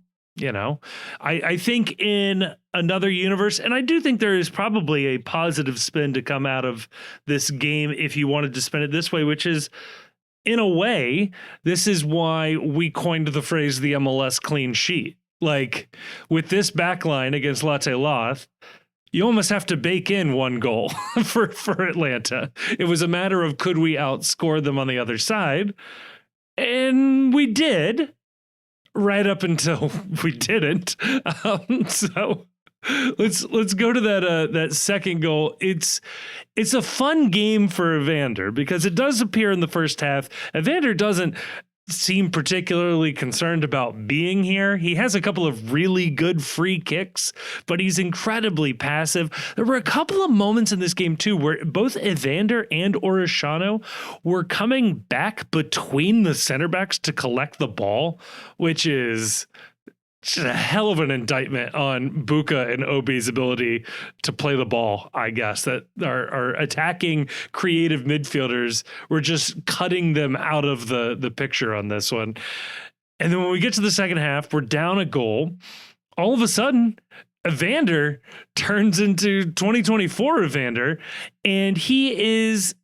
I think in another universe, and I do think there is probably a positive spin to come out of this game if you wanted to spin it this way, which is, in a way, this is why we coined the phrase the MLS clean sheet. Like, with this back line against Latte Loth, you almost have to bake in one goal for Atlanta. It was a matter of, could we outscore them on the other side? And we did, right up until we didn't. So let's go to that second goal. It's a fun game for Evander because it does appear in the first half. Evander doesn't seem particularly concerned about being here. He has a couple of really good free kicks, but he's incredibly passive. There were a couple of moments in this game too where both Evander and Orishano were coming back between the center backs to collect the ball, which is just a hell of an indictment on Buka and Obi's ability to play the ball, I guess, that our attacking creative midfielders were just cutting them out of the picture on this one. And then when we get to the second half, we're down a goal. All of a sudden, Evander turns into 2024 Evander, and he is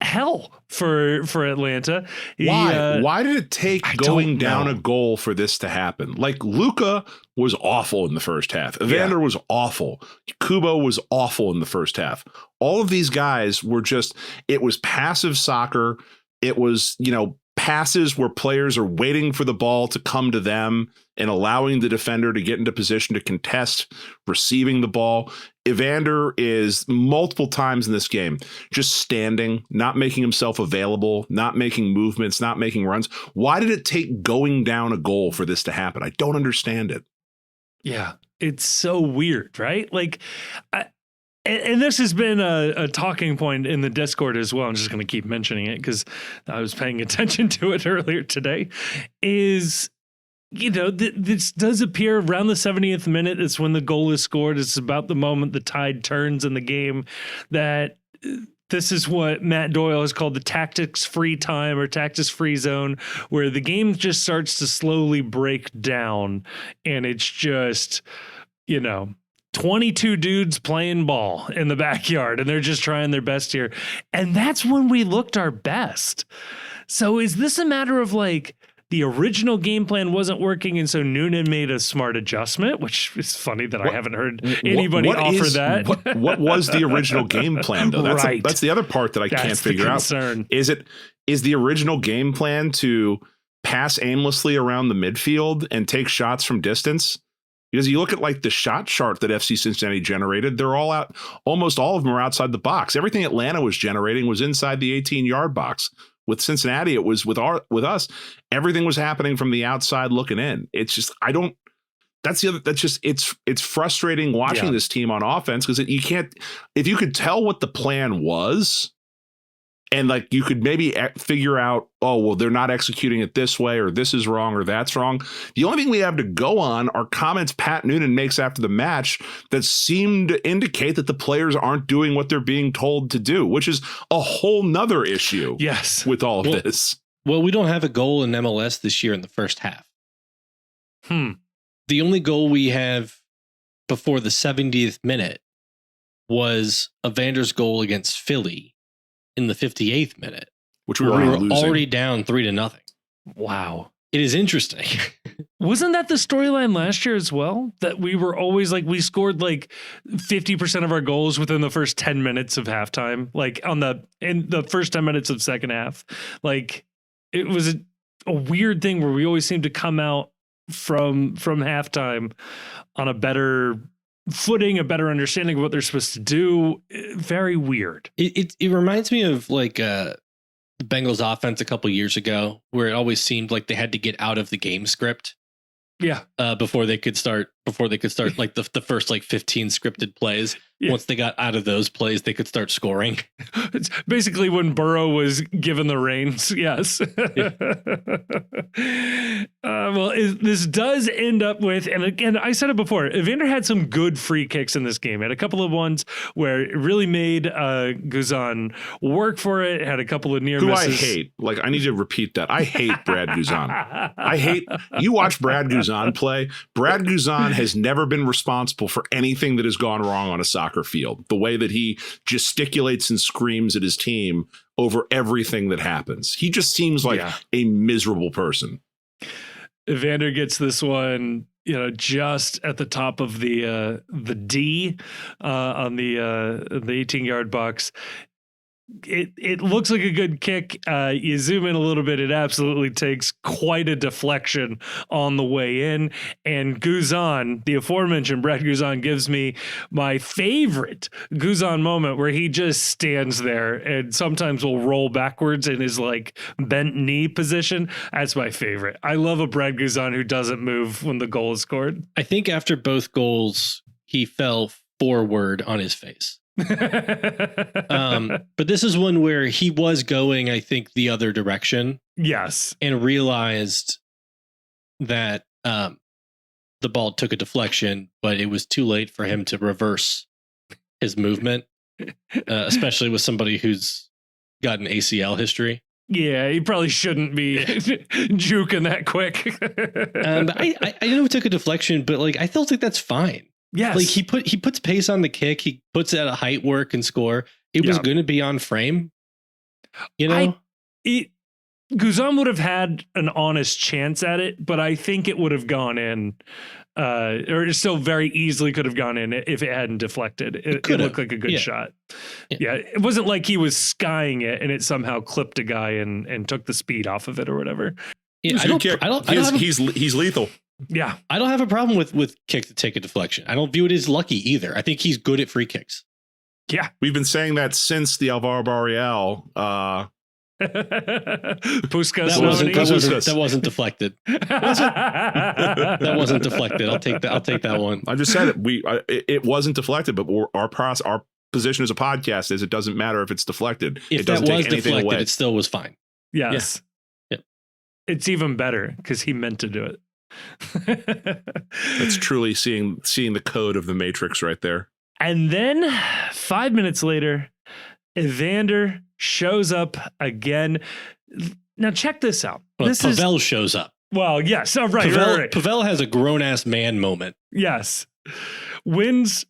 hell for Atlanta. Why did it take going down a goal for this to happen? Like, Luka was awful in the first half. Evander was awful. Kubo was awful in the first half. All of these guys were just, it was passive soccer. It was, passes where players are waiting for the ball to come to them and allowing the defender to get into position to contest receiving the ball. Evander is multiple times in this game just standing, not making himself available, not making movements, not making runs. Why did it take going down a goal for this to happen? I don't understand it. Yeah, it's so weird, right? Like, and this has been a talking point in the Discord as well. I'm just going to keep mentioning it because I was paying attention to it earlier today. Is, this does appear around the 70th minute. It's when the goal is scored. It's about the moment the tide turns in the game. That this is what Matt Doyle has called the tactics-free time or tactics-free zone, where the game just starts to slowly break down, and it's just, 22 dudes playing ball in the backyard, and they're just trying their best here. And that's when we looked our best. So is this a matter of like the original game plan wasn't working, and so Noonan made a smart adjustment, which is funny that I haven't heard anybody offer that. What was the original game plan, though? That's the other part that I can't figure out. Is the original game plan to pass aimlessly around the midfield and take shots from distance? Because you look at like the shot chart that FC Cincinnati generated, they're all out. Almost all of them are outside the box. Everything Atlanta was generating was inside the 18-yard box. With Cincinnati, it was with us. Everything was happening from the outside looking in. It's just, it's frustrating watching this team on offense because you can't, if you could tell what the plan was, and like you could maybe figure out, oh, well, they're not executing it this way, or this is wrong, or that's wrong. The only thing we have to go on are comments Pat Noonan makes after the match that seem to indicate that the players aren't doing what they're being told to do, which is a whole nother issue. Yes, with all of this. Well, we don't have a goal in MLS this year in the first half. The only goal we have before the 70th minute was Evander's goal against Philly in the 58th minute, which we were already down 3-0. Wow. It is interesting. Wasn't that the storyline last year as well? That we were always like, we scored like 50% of our goals within the first 10 minutes of halftime, like in the first 10 minutes of second half. Like, it was a weird thing where we always seemed to come out from halftime on a better footing, a better understanding of what they're supposed to do. Very weird. It reminds me of like the Bengals offense a couple years ago, where it always seemed like they had to get out of the game script. Yeah. Before they could start like the first like 15 scripted plays. Yeah. Once they got out of those plays, they could start scoring. It's basically when Burrow was given the reins. Yes. Yeah. This does end up with, and again, I said it before, Evander had some good free kicks in this game. Had a couple of ones where it really made Guzan work for it. Had a couple of near misses. I hate. Like, I need to repeat that. I hate Brad Guzan. You watch Brad Guzan play. Brad Guzan has never been responsible for anything that has gone wrong on a soccer field. The way that he gesticulates and screams at his team over everything that happens. He just seems like a miserable person. Evander gets this one, just at the top of the D on the 18-yard box. it looks like a good kick. You zoom in a little bit, it absolutely takes quite a deflection on the way in. And Guzan, the aforementioned Brad Guzan, gives me my favorite Guzan moment where he just stands there and sometimes will roll backwards in his like bent knee position. That's my favorite. I love a Brad Guzan who doesn't move when the goal is scored. I think after both goals, he fell forward on his face. But this is one where he was going, I think, the other direction. Yes. And realized that the ball took a deflection, but it was too late for him to reverse his movement, especially with somebody who's got an ACL history. Yeah, he probably shouldn't be juking that quick. I know it took a deflection, but like I still think that's fine. Yes. Like he puts pace on the kick. He puts it at a height where it can score. It was going to be on frame. You know? Guzan would have had an honest chance at it, but I think it would have gone in. Or it still very easily could have gone in if it hadn't deflected. It looked like a good shot. Yeah. It wasn't like he was skying it and it somehow clipped a guy and took the speed off of it or whatever. Yeah, he's lethal. Yeah. I don't have a problem with kick to take a deflection. I don't view it as lucky either. I think he's good at free kicks. Yeah. We've been saying that since the Alvaro Barreal. That wasn't deflected. That wasn't deflected. I'll take that one. I just said it. It wasn't deflected, but our position as a podcast is it doesn't matter if it's deflected. If it doesn't that was take anything deflected, away. it still was fine. Yes. Yeah. It's even better because he meant to do it. That's truly seeing the code of the Matrix right there. And then 5 minutes later, Evander shows up again. Now check this out. Well, Pavel shows up. Well, yes. Oh, right. Pavel has a grown-ass man moment. Yes. Wins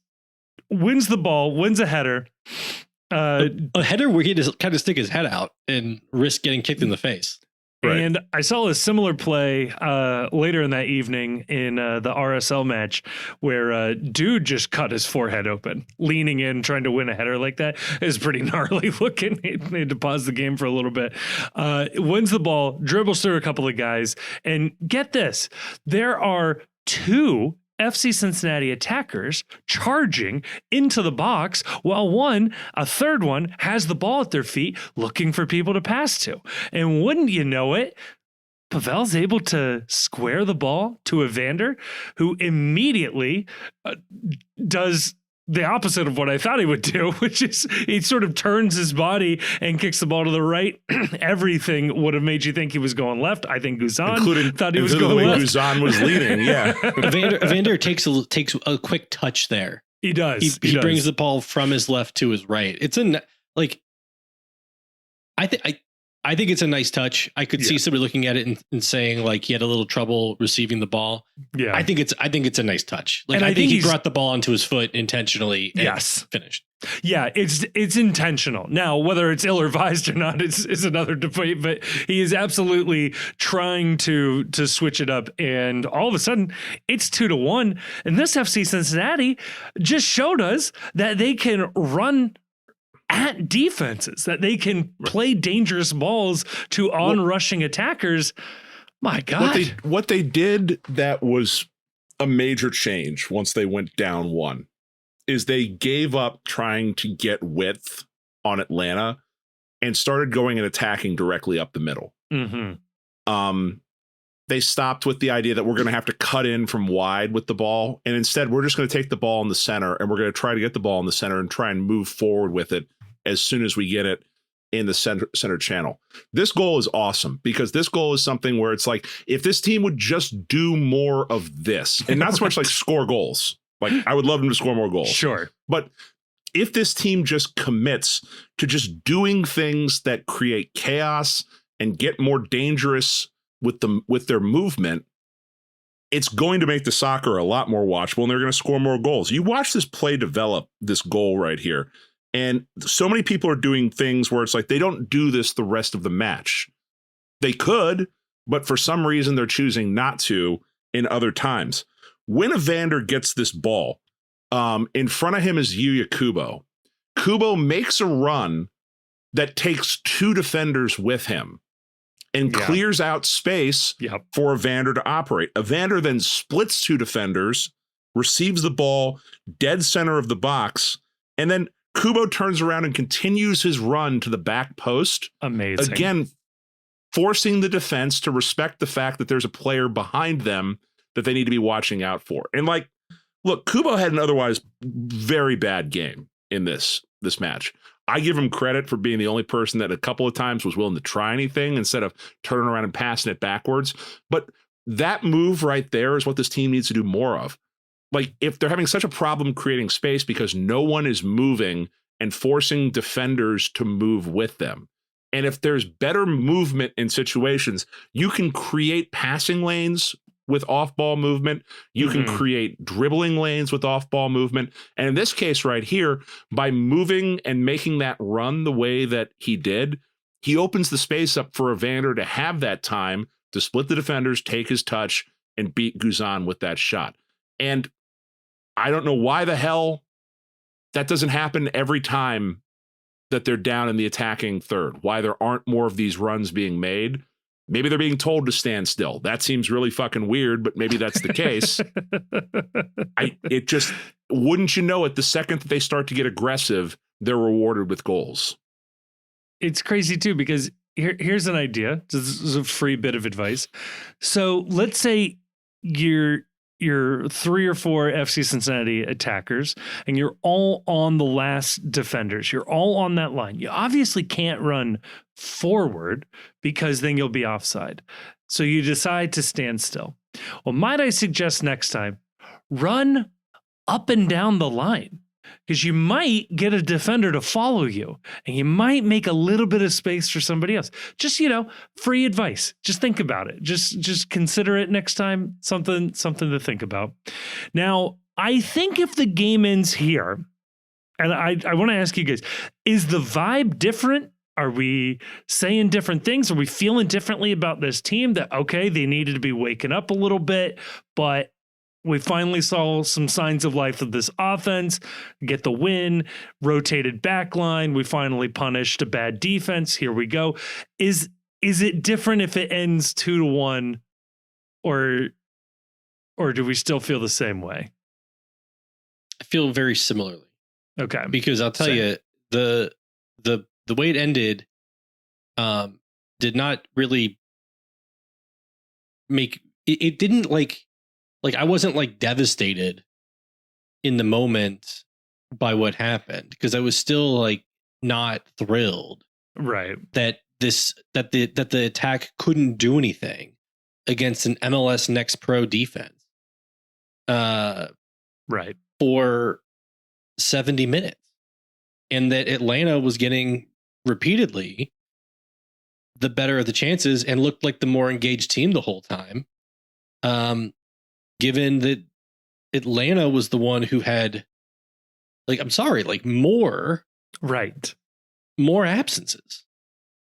the ball, wins a header. A header where he just kind of stick his head out and risk getting kicked in the face. Right. And I saw a similar play later in that evening in the RSL match where dude just cut his forehead open, leaning in, trying to win a header like that. Is pretty gnarly looking. They had to pause the game for a little bit. Wins the ball, dribbles through a couple of guys, and get this, there are two FC Cincinnati attackers charging into the box while a third one has the ball at their feet looking for people to pass to. And wouldn't you know it, Pavel's able to square the ball to Evander, who immediately does the opposite of what I thought he would do, which is he sort of turns his body and kicks the ball to the right. Everything would have made you think he was going left. I think Guzan thought he was going left. Guzan was leading, yeah. Evander takes a quick touch there. He does. He brings the ball from his left to his right. It's I think it's a nice touch. I could see somebody looking at it and saying like he had a little trouble receiving the ball. Yeah, I think it's a nice touch. Like, and I think he brought the ball onto his foot intentionally. And finished. Yeah, it's intentional. Now, whether it's ill-advised or not is another debate. But he is absolutely trying to switch it up, and all of a sudden it's 2-1. And this FC Cincinnati just showed us that they can run at defenses, that they can play dangerous balls to on-rushing attackers. My God. What they did that was a major change once they went down one is they gave up trying to get width on Atlanta and started going and attacking directly up the middle. Mm-hmm. They stopped with the idea that we're going to have to cut in from wide with the ball. And instead, we're just going to take the ball in the center and we're going to try to get the ball in the center and try and move forward with it as soon as we get it in the center channel. This goal is awesome because this goal is something where it's like, if this team would just do more of this and not so much like score goals, like I would love them to score more goals. Sure. But if this team just commits to just doing things that create chaos and get more dangerous with their movement, it's going to make the soccer a lot more watchable and they're going to score more goals. You watch this play develop, this goal right here. And so many people are doing things where it's like they don't do this the rest of the match. They could, but for some reason they're choosing not to in other times. When Evander gets this ball, in front of him is Yuya Kubo. Kubo makes a run that takes two defenders with him and clears out space for Evander to operate. Evander then splits two defenders, receives the ball dead center of the box, and then Kubo turns around and continues his run to the back post. Amazing. Again, forcing the defense to respect the fact that there's a player behind them that they need to be watching out for. And like, look, Kubo had an otherwise very bad game in this match. I give him credit for being the only person that a couple of times was willing to try anything instead of turning around and passing it backwards. But that move right there is what this team needs to do more of. Like, if they're having such a problem creating space because no one is moving and forcing defenders to move with them, and if there's better movement in situations, you can create passing lanes with off-ball movement. You can create dribbling lanes with off-ball movement. And in this case right here, by moving and making that run the way that he did, he opens the space up for Evander to have that time to split the defenders, take his touch, and beat Guzan with that shot. And I don't know why the hell that doesn't happen every time that they're down in the attacking third, why there aren't more of these runs being made. Maybe they're being told to stand still. That seems really fucking weird, but maybe that's the case. It just, wouldn't you know it, the second that they start to get aggressive, they're rewarded with goals. It's crazy too, because here's an idea. This is a free bit of advice. So let's say you're 3 or 4 FC Cincinnati attackers, and you're all on the last defenders. You're all on that line. You obviously can't run forward because then you'll be offside. So you decide to stand still. Well, might I suggest next time, run up and down the line, because you might get a defender to follow you, and you might make a little bit of space for somebody else. Just, free advice. Just think about it. Just consider it next time. Something to think about. Now, I think if the game ends here, and I want to ask you guys, is the vibe different? Are we saying different things? Are we feeling differently about this team that, okay, they needed to be waking up a little bit, but we finally saw some signs of life of this offense, get the win, rotated back line. We finally punished a bad defense. Here we go. Is it different if it ends 2-1, or do we still feel the same way? I feel very similarly. Okay. Because I'll tell you, the way it ended did not really make it didn't like I wasn't like devastated in the moment by what happened, because I was still like not thrilled, right, that the attack couldn't do anything against an MLS Next Pro defense right, for 70 minutes, and that Atlanta was getting repeatedly the better of the chances and looked like the more engaged team the whole time. Given that Atlanta was the one who had, more absences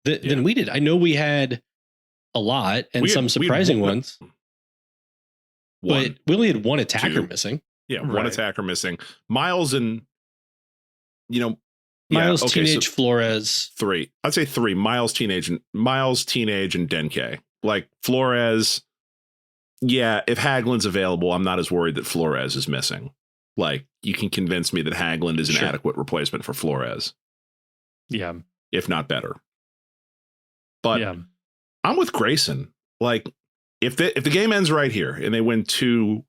than we did. I know we had a lot and some surprising ones, but we only had one attacker missing. Yeah, one attacker missing. Miles and, Teenage, Flores. 3. I'd say 3. Miles, Teenage, and Denke. Like Flores. Yeah, if Haglund's available, I'm not as worried that Flores is missing. Like, you can convince me that Haglund is an adequate replacement for Flores. Yeah. If not better. But I'm with Grayson. Like, if the game ends right here and they win 2-1,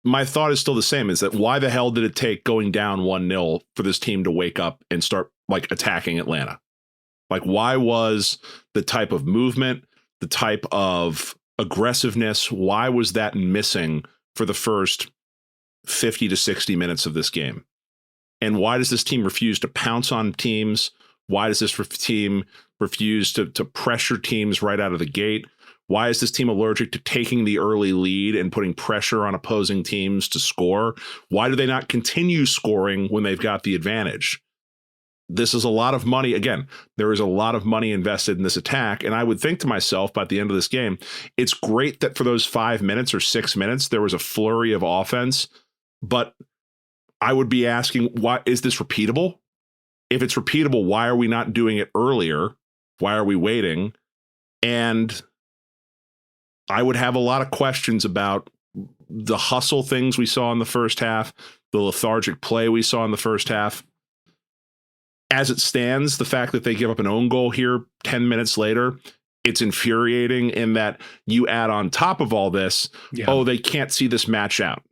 my thought is still the same, is that why the hell did it take going down 1-0 for this team to wake up and start attacking Atlanta? Like, why was the type of movement, the type of aggressiveness, why was that missing for the first 50 to 60 minutes of this game? And why does this team refuse to pounce on teams? Why does this team refuse to pressure teams right out of the gate? Why is this team allergic to taking the early lead and putting pressure on opposing teams to score? Why do they not continue scoring when they've got the advantage? This is a lot of money. Again, there is a lot of money invested in this attack. And I would think to myself, by the end of this game, it's great that for those 5 minutes or 6 minutes, there was a flurry of offense. But I would be asking, why is this repeatable? If it's repeatable, why are we not doing it earlier? Why are we waiting? And I would have a lot of questions about the hustle things we saw in the first half, the lethargic play we saw in the first half. As it stands, the fact that they give up an own goal here 10 minutes later, it's infuriating in that you add on top of all this, they can't see this match out.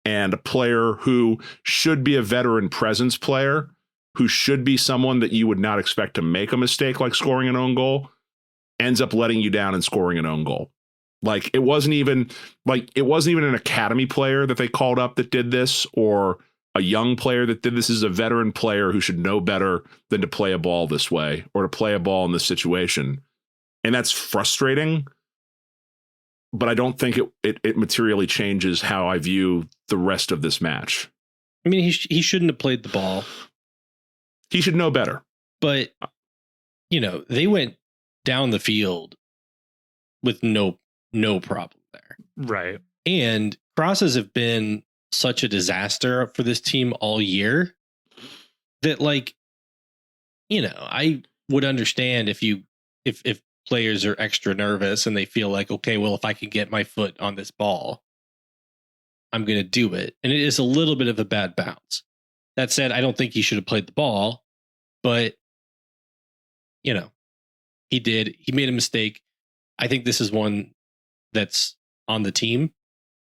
And a player who should be a veteran presence player, who should be someone that you would not expect to make a mistake like scoring an own goal, ends up letting you down and scoring an own goal. Like it wasn't even an academy player that they called up that did this, or a young player that did this. This is a veteran player who should know better than to play a ball this way or to play a ball in this situation. And that's frustrating, but I don't think it materially changes how I view the rest of this match. I mean, he shouldn't have played the ball. He should know better. But, they went down the field with no problem there. Right. And crosses have been such a disaster for this team all year that, I would understand if players are extra nervous and they feel like, okay, well, if I can get my foot on this ball, I'm going to do it. And it is a little bit of a bad bounce. That said, I don't think he should have played the ball, but he did. He made a mistake. I think this is one that's on the team.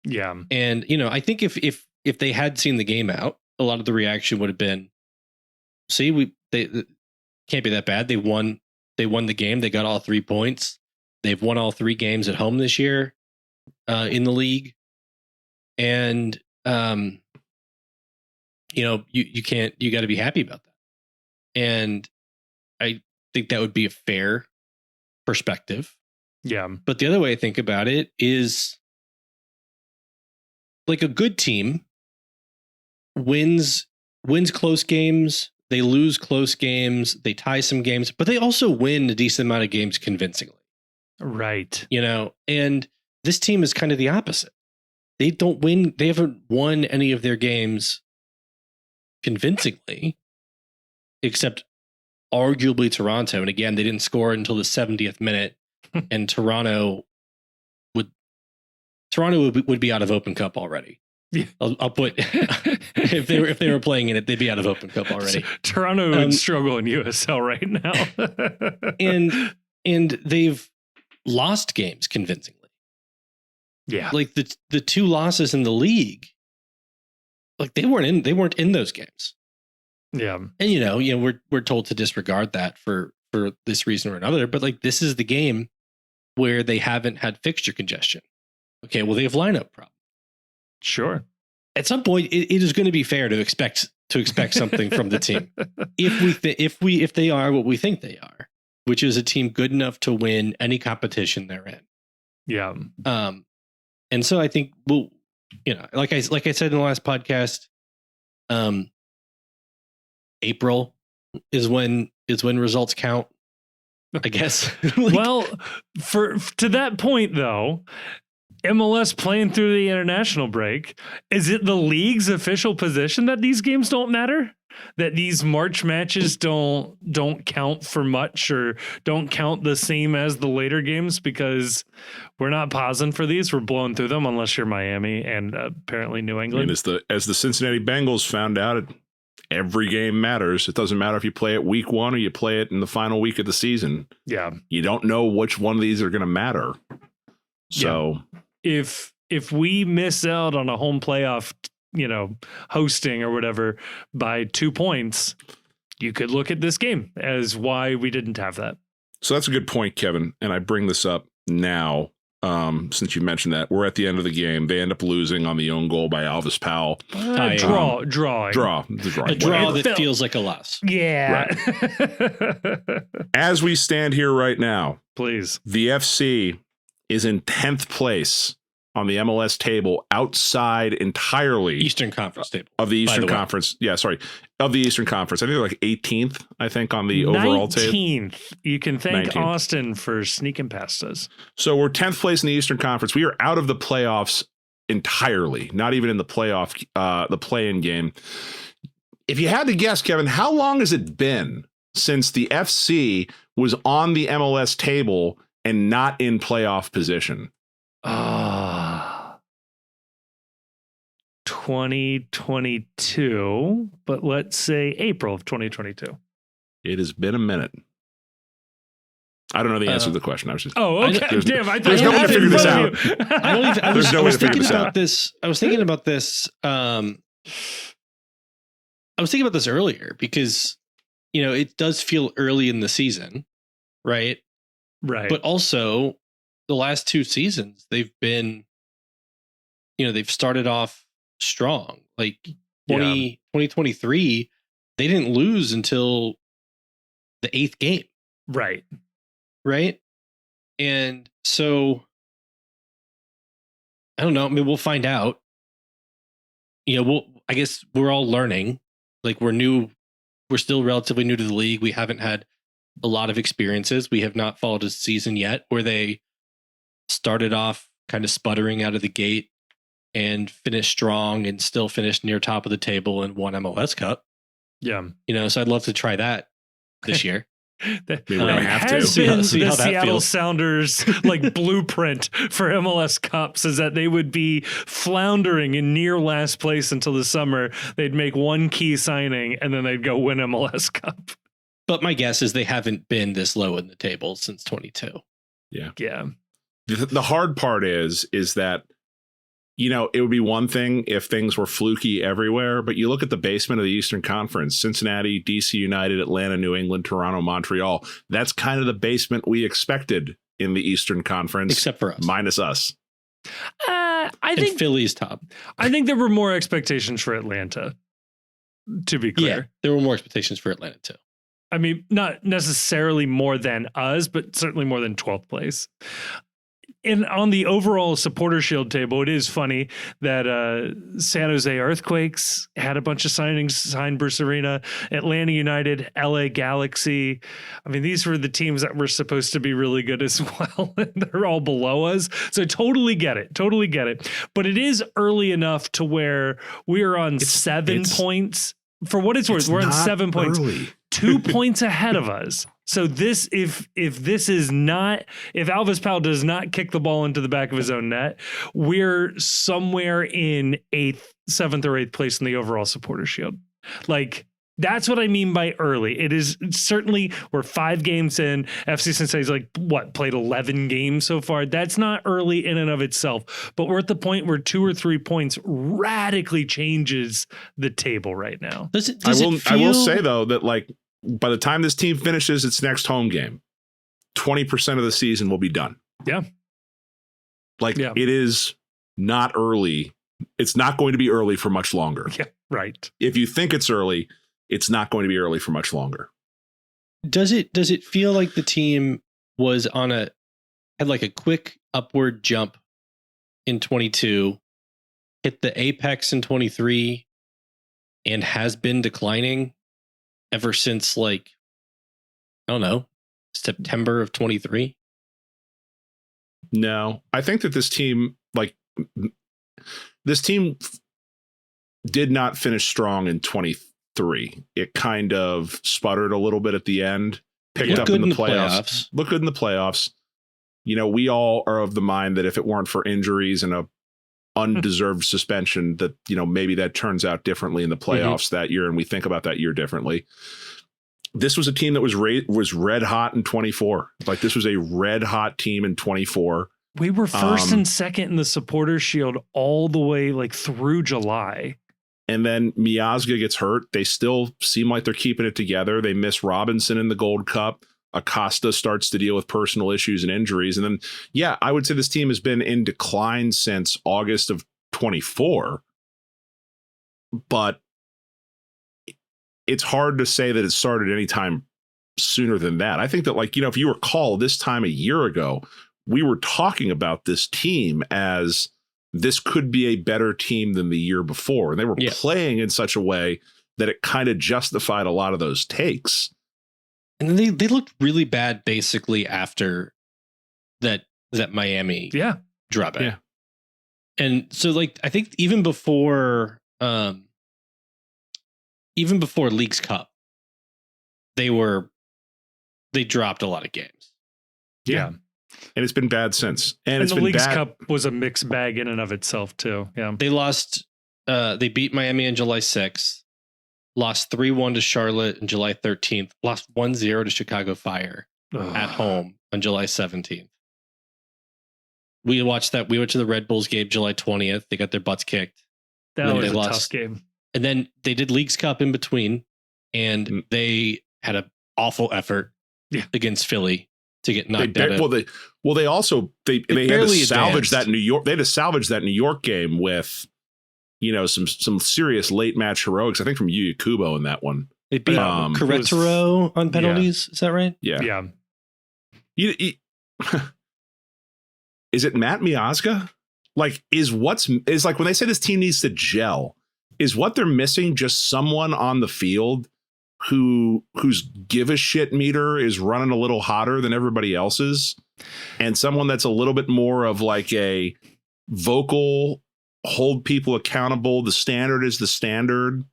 Yeah. And, I think if they had seen the game out, a lot of the reaction would have been, see, they can't be that bad. They won the game. They got all 3 points. They've won all 3 games at home this year in the league. And, you got to be happy about that. And I think that would be a fair perspective. Yeah. But the other way I think about it is, like, a good team wins close games. They lose close games. They tie some games, but they also win a decent amount of games convincingly. Right. And this team is kind of the opposite. They don't win. They haven't won any of their games convincingly, except arguably Toronto. And again, they didn't score until the 70th minute, and Toronto would be out of Open Cup already. Yeah. I'll put if they were playing in it, they'd be out of Open Cup already. Toronto would struggle in USL right now. and they've lost games convincingly. Yeah. Like the 2 losses in the league, like they weren't in those games. Yeah. And we're told to disregard that for this reason or another, but like this is the game where they haven't had fixture congestion. Okay, well, they have lineup problems. Sure. At some point, it is going to be fair to expect something from the team if they are what we think they are, which is a team good enough to win any competition they're in. Yeah. And so I think like I said in the last podcast, April is when results count, I guess. Well, to that point though, MLS playing through the international break, is it the league's official position that these games don't matter? That these March matches don't count for much, or don't count the same as the later games, because we're not pausing for these. We're blowing through them unless you're Miami and apparently New England. And as the Cincinnati Bengals found out, every game matters. It doesn't matter if you play it week 1 or you play it in the final week of the season. Yeah. You don't know which one of these are going to matter. So if we miss out on a home playoff, hosting or whatever by 2 points, you could look at this game as why we didn't have that. So that's a good point, Kevin. And I bring this up now, since you mentioned that. We're at the end of the game. They end up losing on the own goal by Alvis Powell. Draw that feels like a loss. Yeah. Right. As we stand here right now, please, the FC is in 10th place on the MLS table, outside entirely Eastern Conference table of the Eastern Conference. Yeah, sorry, of the Eastern Conference. I think they're like 18th. I think on the overall table. 19th. You can thank 19th. Austin for sneaking past us. So we're 10th place in the Eastern Conference. We are out of the playoffs entirely. Not even in the playoff, the play-in game. if you had to guess, Kevin, how long has it been since the FC was on the MLS table and not in playoff position? 2022, but let's say April of 2022. It has been a minute. I don't know the answer to the question. I was just okay. Damn, I thought there's no way to figure this out. I was thinking about this. I was thinking about this earlier because, you know, it does feel early in the season, right? Right. But also the last two seasons, they've been, you know, they've started off strong. Like 2023, they didn't lose until the 8th game. Right. Right. And so I don't know. I mean, we'll find out. You know, I guess we're all learning. Like we're still relatively new to the league. We haven't had a lot of experiences. We have not followed a season yet where they started off kind of sputtering out of the gate and finished strong and still finished near top of the table and won MLS Cup. Yeah. You know, so I'd love to try that this year. Maybe we don't have to. See how that Seattle feels. Sounders like blueprint for MLS Cups is that they would be floundering in near last place until the summer. They'd make one key signing and then they'd go win MLS Cup. But my guess is they haven't been this low in the table since 22. Yeah. Yeah. The hard part is that, you know, it would be one thing if things were fluky everywhere, but you look at the basement of the Eastern Conference, Cincinnati, DC United, Atlanta, New England, Toronto, Montreal. That's kind of the basement we expected in the Eastern Conference. Except for us. Minus us. I think Philly's top. I think there were more expectations for Atlanta, to be clear. Yeah, there were more expectations for Atlanta too. I mean, not necessarily more than us, but certainly more than 12th place. And on the overall supporter shield table, it is funny that San Jose Earthquakes had a bunch of signings, signed Bruce Arena, Atlanta United, LA Galaxy. I mean, these were the teams that were supposed to be really good as well. And they're all below us. So totally get it. Totally get it. But it is early enough to where we are on 7 points. For what it's worth, we're on 7 points. Early. 2 points ahead of us. So this, if Alvis Powell does not kick the ball into the back of his own net, we're somewhere in 7th or 8th place in the overall supporter shield. Like, that's what I mean by early. It is certainly, we're 5 games in. FC Cincinnati's played 11 games so far. That's not early in and of itself, but we're at the point where 2 or 3 points radically changes the table right now. I will say though that by the time this team finishes its next home game, 20% of the season will be done. Yeah. It is not early. It's not going to be early for much longer. Yeah, right. If you think it's early, it's not going to be early for much longer. Does it feel like the team was had like a quick upward jump in 22, hit the apex in 23, and has been declining ever since September of 23? No, I think that this team did not finish strong in 23. It kind of sputtered a little bit at the end, picked up in the playoffs. Looked good in the playoffs. You know, we all are of the mind that if it weren't for injuries and a undeserved suspension, that, you know, maybe that turns out differently in the playoffs that year, and we think about that year differently. This was a team that was red hot in 24. This was a red hot team in 24. We were first and second in the supporter shield all the way through July. And then Miazga gets hurt. They still seem like they're keeping it together. They miss Robinson in the Gold Cup. Acosta starts to deal with personal issues and injuries. And then, yeah, I would say this team has been in decline since August of 24. But it's hard to say that it started any time sooner than that. I think that, if you recall this time a year ago, we were talking about this team as this could be a better team than the year before. And they were playing in such a way that it kind of justified a lot of those takes. And they looked really bad basically after that Miami dropout. Yeah. And so I think even before even before Leagues Cup, they dropped a lot of games. Yeah. And it's been bad since. And it's the been Leagues bad. Cup was a mixed bag in and of itself too. Yeah. They lost, they beat Miami on July 6th, lost 3-1 to Charlotte on July 13th, lost 1-0 to Chicago Fire at home on July 17th. We watched the Red Bulls game July 20th. They got their butts kicked. That was a tough game. And then they did Leagues Cup in between, and they had an awful effort against Philly to get knocked out. They had to salvage that New York. They had to salvage that New York game with, some serious late match heroics. I think from Yu Kubo in that one. They beat Querétaro on penalties. Yeah. Is that right? Yeah. Is it Matt Miazga? Like, is like when they say this team needs to gel, is what they're missing just someone on the field whose give a shit meter is running a little hotter than everybody else's, and someone that's a little bit more of like a vocal, hold people accountable. The standard is the standard.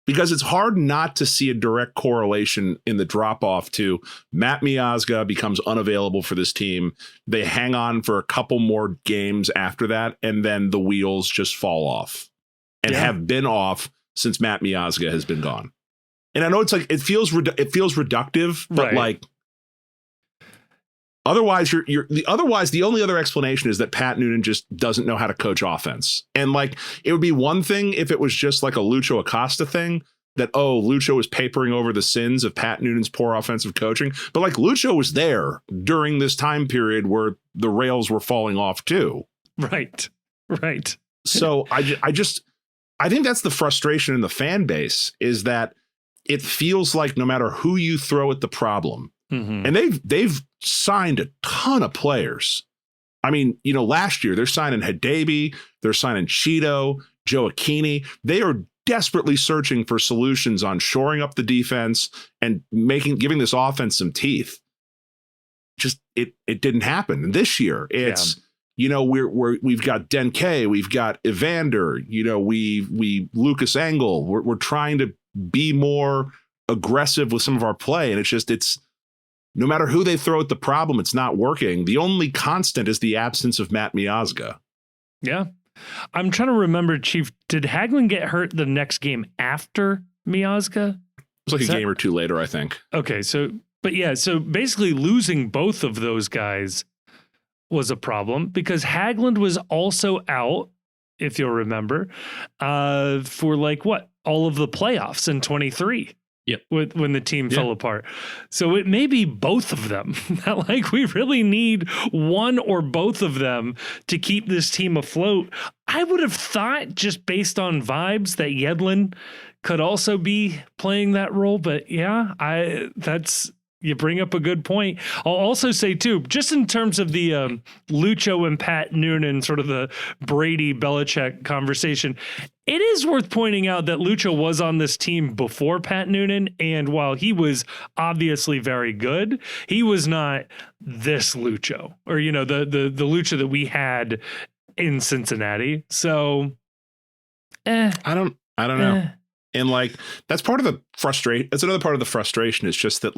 Because it's hard not to see a direct correlation in the drop off to Matt Miazga becomes unavailable for this team. They hang on for a couple more games after that, and then the wheels just fall off and have been off since Matt Miazga has been gone. And I know it's like it feels reductive, but like otherwise the only other explanation is that Pat Noonan just doesn't know how to coach offense. And like, it would be one thing if it was just like a Lucho Acosta thing that, Lucho was papering over the sins of Pat Noonan's poor offensive coaching. But like, Lucho was there during this time period where the rails were falling off too. Right. So I think that's the frustration in the fan base, is that it feels like no matter who you throw at the problem, and they've signed a ton of players. I mean, last year they're signing Hadabi, they're signing Cheeto, Joe Aquini. They are desperately searching for solutions on shoring up the defense and giving this offense some teeth. Just it didn't happen. And this year it's we've got Denke, we've got Evander, we Lucas Engel. We're trying to be more aggressive with some of our play, and it's no matter who they throw at the problem, it's not working. The only constant is the absence of Matt Miazga. Yeah. I'm trying to remember, Chief, did Hagelin get hurt the next game after Miazga? It was like a game or two later, I think. Okay. So basically losing both of those guys was a problem because Hagelin was also out, if you'll remember, for all of the playoffs in 23. Yep. When the team fell apart. So it may be both of them. We really need one or both of them to keep this team afloat. I would have thought, just based on vibes, that Yedlin could also be playing that role. But you bring up a good point. I'll also say too, just in terms of the Lucho and Pat Noonan, sort of the Brady Belichick conversation, it is worth pointing out that Lucho was on this team before Pat Noonan, and while he was obviously very good, he was not this Lucho, or the Lucho that we had in Cincinnati. So, I don't know. And that's part of the frustration. That's another part of the frustration. Is just that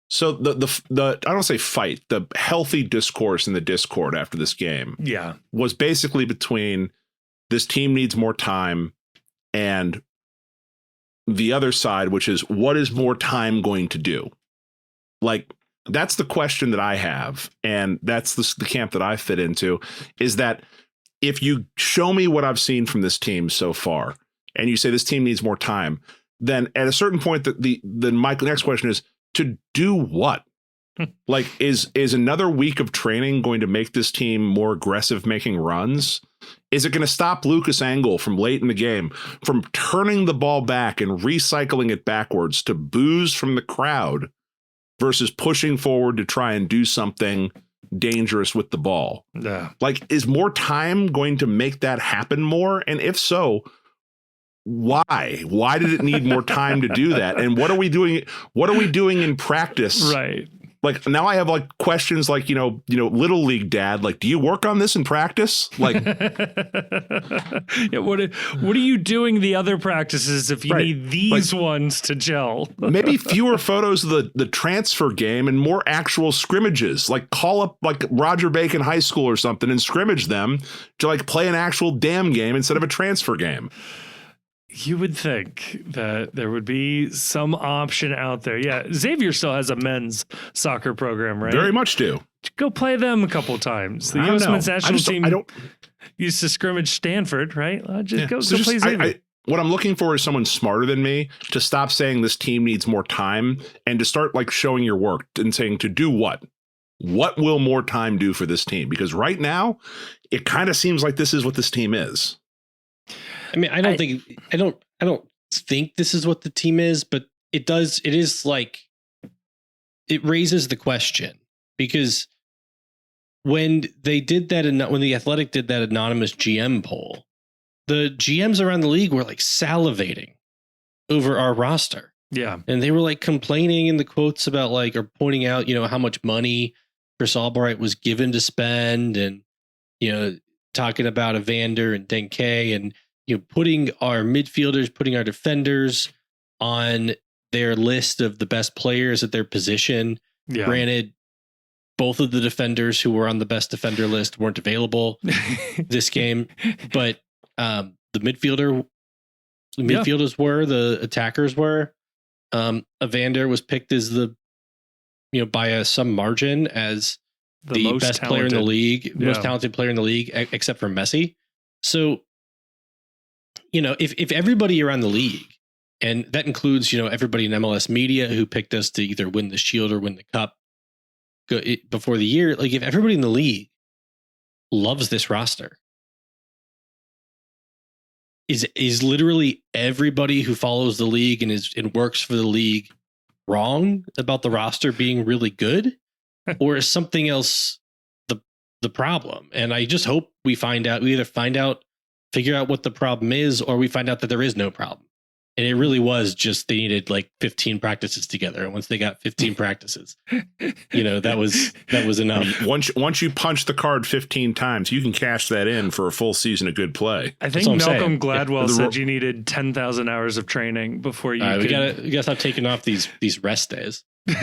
so the I don't say fight, the healthy discourse in the Discord after this game, was basically between this team needs more time and the other side, which is what is more time going to do? That's the question that I have, and that's the camp that I fit into, is that if you show me what I've seen from this team so far, and you say this team needs more time, then at a certain point, my next question is, to do what? Is another week of training going to make this team more aggressive making runs? Is it going to stop Lucas Engel from late in the game from turning the ball back and recycling it backwards to boos from the crowd versus pushing forward to try and do something dangerous with the ball? Yeah. Is more time going to make that happen more? And if so, why? Why did it need more time to do that? And what are we doing in practice? Right. Like now I have like questions like, little league dad, like, do you work on this in practice? Like, yeah, what are you doing the other practices if you need these ones to gel? Maybe fewer photos of the transfer game and more actual scrimmages, like call up like Roger Bacon High School or something and scrimmage them to like play an actual damn game instead of a transfer game. You would think that there would be some option out there. Yeah, Xavier still has a men's soccer program, right? Very much do. Go play them a couple times. The U.S. men's national team used to scrimmage Stanford, right? Go play Xavier. What I'm looking for is someone smarter than me to stop saying this team needs more time and to start like showing your work and saying to do what? What will more time do for this team? Because right now, it kind of seems like this is what this team is. I mean, I don't think this is what the team is, but it is like, it raises the question because when the Athletic did that anonymous GM poll, the GMs around the league were like salivating over our roster. Yeah. And they were like complaining in the quotes about like, or pointing out, how much money Chris Albright was given to spend and, talking about Evander and Denke and, putting our midfielders, putting our defenders on their list of the best players at their position. Yeah. Granted, both of the defenders who were on the best defender list weren't available this game, but the midfielders were, the attackers were. Evander was picked as by some margin as the best player in the league, most talented player in the league, except for Messi. So, if everybody around the league, and that includes, everybody in MLS media who picked us to either win the Shield or win the Cup before the year, like if everybody in the league loves this roster, is literally everybody who follows the league and works for the league wrong about the roster being really good, or is something else the problem? And I just hope we figure out what the problem is, or we find out that there is no problem. And it really was just they needed like 15 practices together. And once they got 15 practices, that was enough. Once you punch the card 15 times, you can cash that in for a full season of good play. I think Malcolm Gladwell said you needed 10,000 hours of training before you could. We gotta stop taking off these rest days. To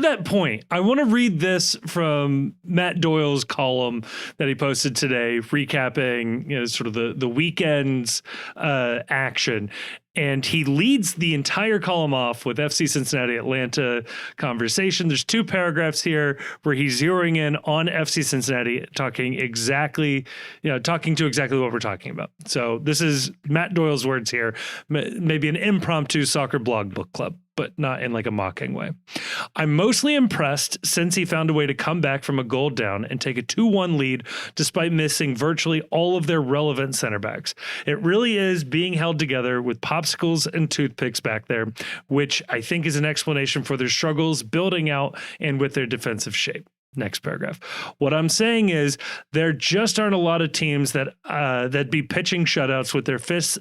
that point, I want to read this from Matt Doyle's column that he posted today, recapping sort of the weekend's action. And he leads the entire column off with FC Cincinnati Atlanta conversation. There's 2 paragraphs here where he's zeroing in on FC Cincinnati, talking to exactly what we're talking about. So this is Matt Doyle's words here, maybe an impromptu soccer blog book club, but not in like a mocking way. I'm mostly impressed since he found a way to come back from a goal down and take a 2-1 lead despite missing virtually all of their relevant center backs. It really is being held together with popsicles and toothpicks back there, which I think is an explanation for their struggles building out and with their defensive shape. Next paragraph. What I'm saying is there just aren't a lot of teams that'd be pitching shutouts with their fifth,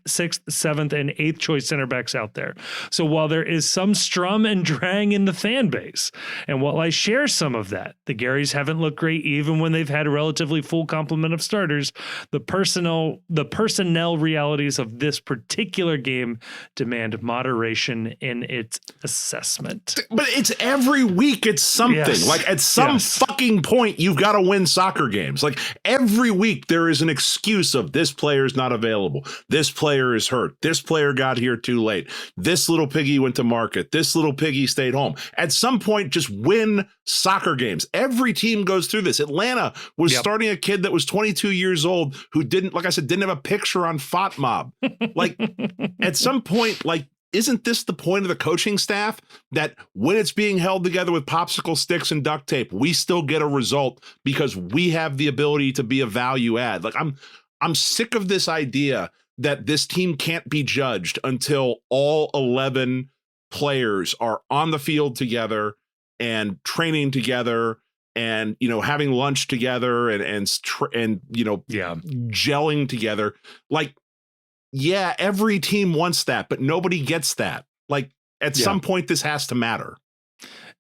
sixth, seventh, and eighth choice center backs out there. So while there is some strum and drang in the fan base, and while I share some of that, the Garys haven't looked great even when they've had a relatively full complement of starters. The personnel realities of this particular game demand moderation in its assessment. But it's every week it's something. Yes. Like at some fucking point, you've got to win soccer games. Like every week, there is an excuse of this player is not available. This player is hurt. This player got here too late. This little piggy went to market. This little piggy stayed home. At some point, just win soccer games. Every team goes through this. Atlanta was starting a kid that was 22 years old who didn't have a picture on FOTMob. Like at some point, like, isn't this the point of the coaching staff, that when it's being held together with popsicle sticks and duct tape, we still get a result because we have the ability to be a value add? Like I'm sick of this idea that this team can't be judged until all 11 players are on the field together and training together and, having lunch together and gelling together. Like, yeah, every team wants that, but nobody gets that. Like at some point, this has to matter.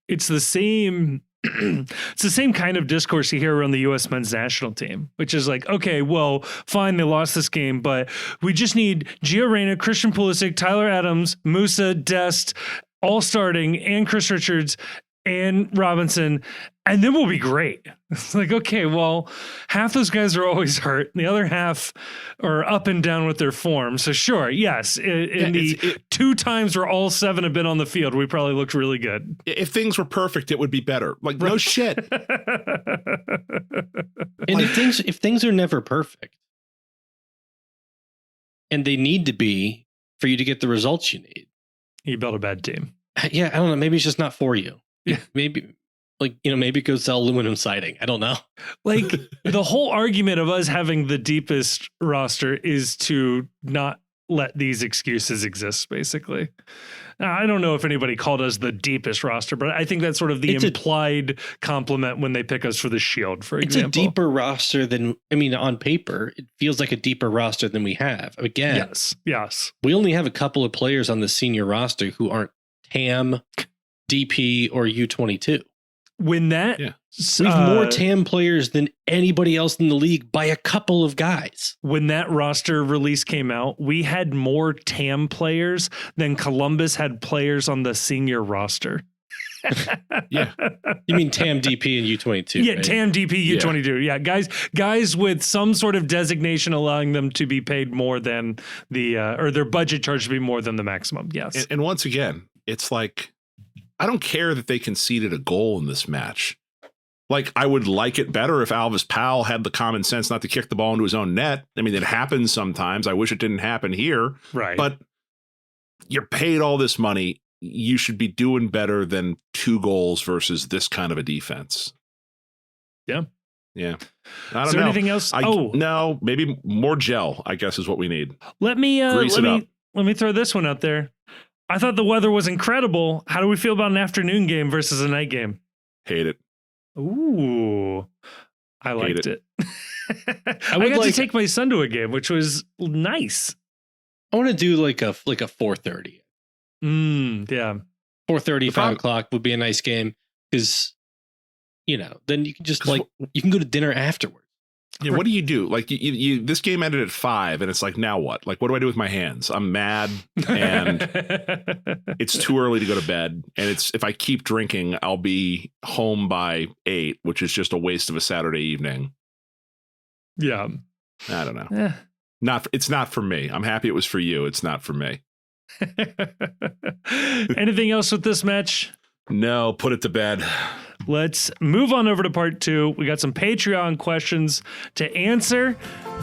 It's the same. It's the same kind of discourse you hear around the U.S. men's national team, which is like, okay, well, fine, they lost this game, but we just need Gio Reyna, Christian Pulisic, Tyler Adams, Musa, Dest, all starting, and Chris Richards and Robinson, and then we'll be great. It's like, okay, well, half those guys are always hurt, and the other half are up and down with their form. So sure, yes, in the 2 times where all 7 have been on the field, we probably looked really good. If things were perfect, it would be better. Like, no shit. And if things are never perfect, and they need to be for you to get the results you need, you built a bad team. Yeah, I don't know. Maybe it's just not for you. Yeah. Maybe go sell aluminum siding. I don't know. Like, the whole argument of us having the deepest roster is to not let these excuses exist, basically. Now, I don't know if anybody called us the deepest roster, but I think that's sort of the implied compliment when they pick us for the Shield, for example. It's a deeper roster than, on paper, it feels like a deeper roster than we have. Again, yes. We only have a couple of players on the senior roster who aren't TAM, DP, or U22. When that we have more TAM players than anybody else in the league by a couple of guys. When that roster release came out, we had more TAM players than Columbus had players on the senior roster. Yeah. You mean TAM, DP, and U22? Yeah, right? TAM, DP, U22. Yeah, guys with some sort of designation allowing them to be paid more than the or their budget charge to be more than the maximum. Yes. And once again, it's like, I don't care that they conceded a goal in this match. Like, I would like it better if Alvis Powell had the common sense not to kick the ball into his own net. I mean, it happens sometimes. I wish it didn't happen here. Right. But you're paid all this money. You should be doing better than 2 goals versus this kind of a defense. Yeah. Yeah. I don't Is there know. anything else? No, maybe more gel, I guess, is what we need. Let me Grease it up. Let me throw this one out there. I thought the weather was incredible. How do we feel about an afternoon game versus a night game? Hate it. Ooh, I liked it. I got to take my son to a game, which was nice. I want to do like a 4:30. Yeah. 4:30, 5 o'clock would be a nice game because, then you can just you can go to dinner afterwards. Yeah, what do you do? Like, you this game ended at 5, and it's like, now what? Like, what do I do with my hands? I'm mad, and it's too early to go to bed. And if I keep drinking, I'll be home by 8, which is just a waste of a Saturday evening. Yeah, I don't know. It's not for me. I'm happy it was for you. It's not for me. Anything else with this match? No, put it to bed. Let's move on over to part 2. We got some Patreon questions to answer,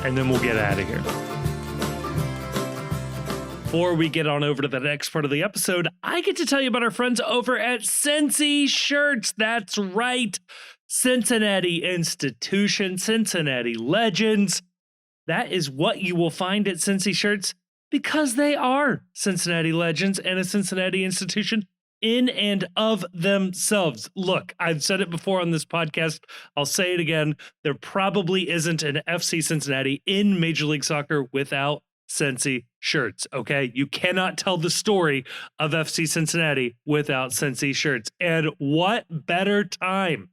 and then we'll get out of here. Before we get on over to the next part of the episode, I get to tell you about our friends over at Cincy Shirts. That's right. Cincinnati institution, Cincinnati legends. That is what you will find at Cincy Shirts because they are Cincinnati legends and a Cincinnati institution in and of themselves. Look, I've said it before on this podcast. I'll say it again. There probably isn't an FC Cincinnati in Major League Soccer without Cincy Shirts, okay? You cannot tell the story of FC Cincinnati without Cincy Shirts. And what better time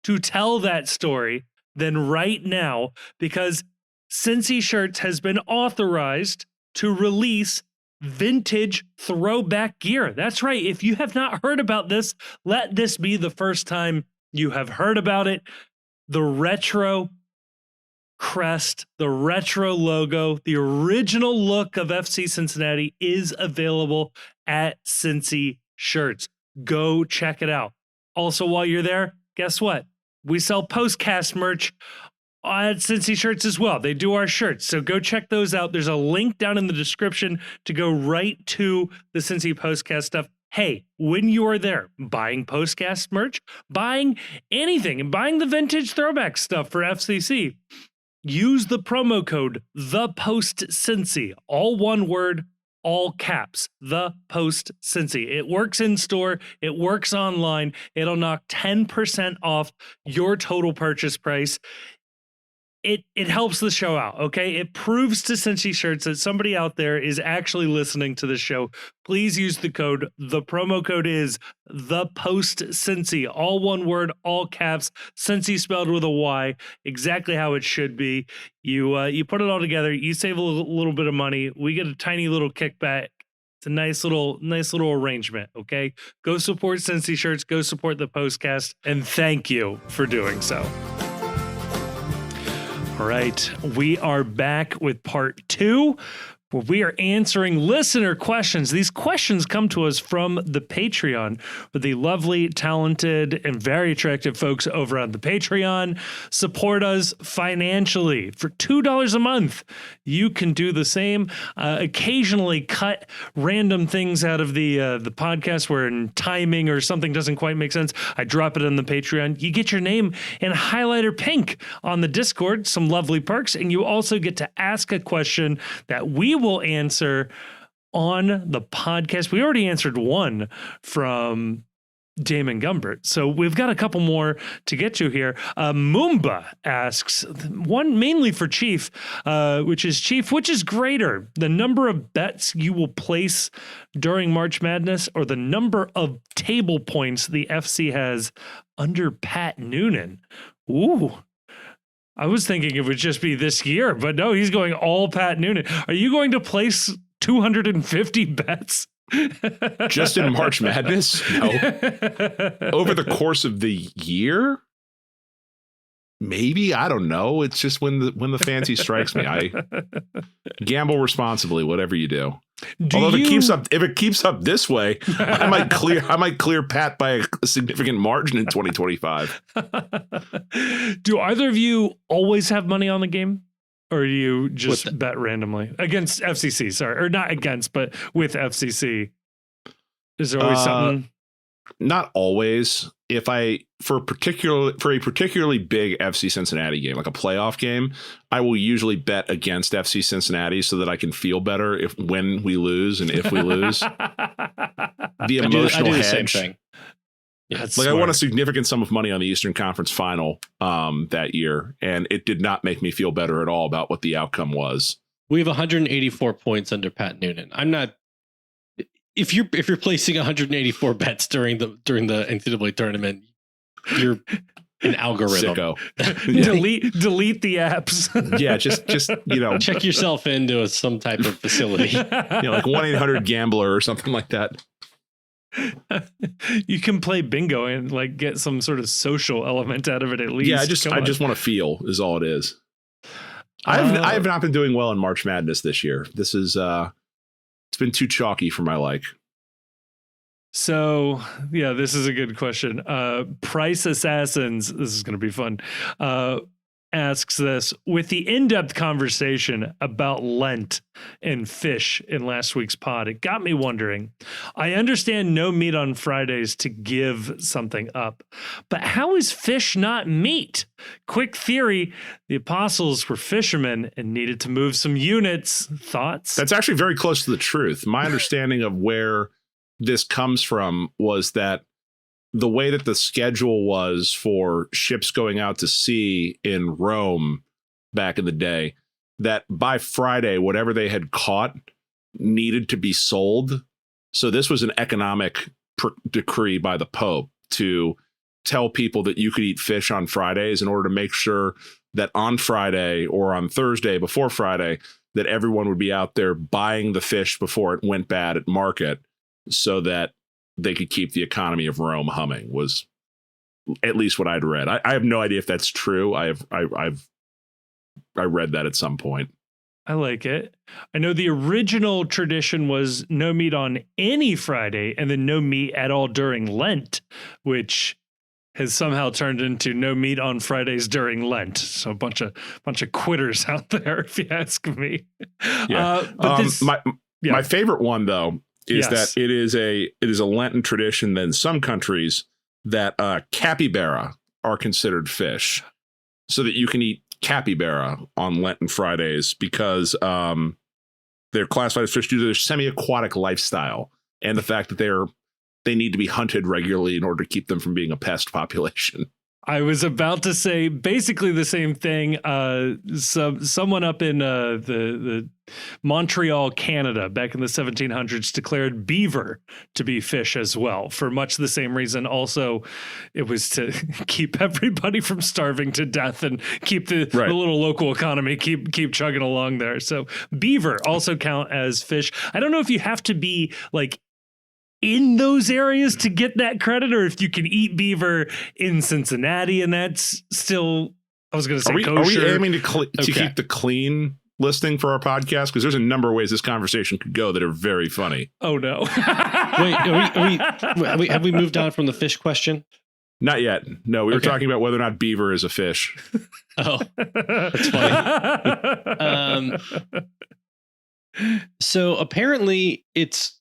to tell that story than right now, because Cincy Shirts has been authorized to release vintage throwback gear. That's right. If you have not heard about this, let this be the first time you have heard about it. The retro crest, the retro logo, the original look of FC Cincinnati is available at Cincy Shirts. Go check it out. Also, while you're there, guess what? We sell Postcast merch at Cincy Shirts as well. They do our shirts, so go check those out. There's a link down in the description to go right to the Cincy Postcast stuff. Hey, when you are there buying Postcast merch, buying anything, and buying the vintage throwback stuff for FCC, use the promo code ThePostCincy, all one word, all caps, ThePostCincy. It works in store. It works online. It'll knock 10% off your total purchase price. it helps the show out, okay? It proves to Cincy Shirts that somebody out there is actually listening to the show. Please use the code. The promo code is ThePostCincy. All one word, all caps, Cincy spelled with a Y, exactly how it should be. You put it all together, you save a little bit of money, we get a tiny little kickback. It's a nice little arrangement, okay? Go support Cincy Shirts, go support the Postcast, and thank you for doing so. All right, we are back with part 2, where we are answering listener questions. These questions come to us from the Patreon with the lovely, talented, and very attractive folks over on the Patreon. Support us financially for $2 a month. You can do the same. Occasionally cut random things out of the podcast where in timing or something doesn't quite make sense. I drop it on the Patreon. You get your name in highlighter pink on the Discord, some lovely perks, and you also get to ask a question that we will answer on the podcast. We already answered one from Damon Gumbert, so we've got a couple more to get to here. Moomba asks one mainly for Chief, which is greater, the number of bets you will place during March Madness or the number of table points the FC has under Pat Noonan? Ooh, I was thinking it would just be this year, but no, he's going all Pat Noonan. Are you going to place 250 bets? Just in March Madness? No. Over the course of the year? Maybe, I don't know. It's just when the fancy strikes me. I gamble responsibly, whatever you do. Although if it keeps up this way, I might clear Pat by a significant margin in 2025. Do either of you always have money on the game? Or do you just bet randomly against FCC? Sorry, or not against, but with FCC. Is there always something? Not always. If for a particularly big FC Cincinnati game, like a playoff game, I will usually bet against FC Cincinnati so that I can feel better when we lose and if we lose. The emotional hedge. The same thing. Yeah, I won a significant sum of money on the Eastern Conference final that year, and it did not make me feel better at all about what the outcome was. We have 184 points under Pat Noonan. I'm not. If you're placing 184 bets during the NCAA tournament, you're an algorithm. Sicko. delete the apps. Yeah, just check yourself into some type of facility. Like 1-800-GAMBLER or something like that. You can play bingo and like get some sort of social element out of it at least. Yeah, I just want to feel is all it is. I have not been doing well in March Madness this year. This is it's been too chalky for my like. So yeah, this is a good question. Price Assassins, this is going to be fun. Asks this, with the in-depth conversation about Lent and fish in last week's pod, it got me wondering. I understand no meat on Fridays to give something up, but how is fish not meat? Quick theory, the apostles were fishermen and needed to move some units. Thoughts? That's actually very close to the truth. My understanding of where this comes from was that the way that the schedule was for ships going out to sea in Rome back in the day, that by Friday, whatever they had caught needed to be sold. So this was an economic decree by the Pope to tell people that you could eat fish on Fridays in order to make sure that on Friday or on Thursday before Friday, that everyone would be out there buying the fish before it went bad at market so that they could keep the economy of Rome humming, was at least what I'd read. I have no idea if that's true. I read that at some point. I like it. I know the original tradition was no meat on any Friday and then no meat at all during Lent, which has somehow turned into no meat on Fridays during Lent. So a bunch of quitters out there, if you ask me. Yeah. My favorite one though is that it is a Lenten tradition that in some countries that capybara are considered fish, so that you can eat capybara on Lenten Fridays because they're classified as fish due to their semi-aquatic lifestyle and the fact that they need to be hunted regularly in order to keep them from being a pest population. I was about to say basically the same thing. Someone up in the Montreal, Canada, back in the 1700s, declared beaver to be fish as well, for much the same reason. Also, it was to keep everybody from starving to death and keep the little local economy keep chugging along there. So beaver also count as fish. I don't know if you have to be like in those areas to get that credit, or if you can eat beaver in Cincinnati and that's still, I was going to say kosher. Are we aiming to keep the clean listing for our podcast? Because there's a number of ways this conversation could go that are very funny. Oh no. Wait, have we moved on from the fish question? Not yet. No, we were talking about whether or not beaver is a fish. Oh, that's funny. So apparently it's,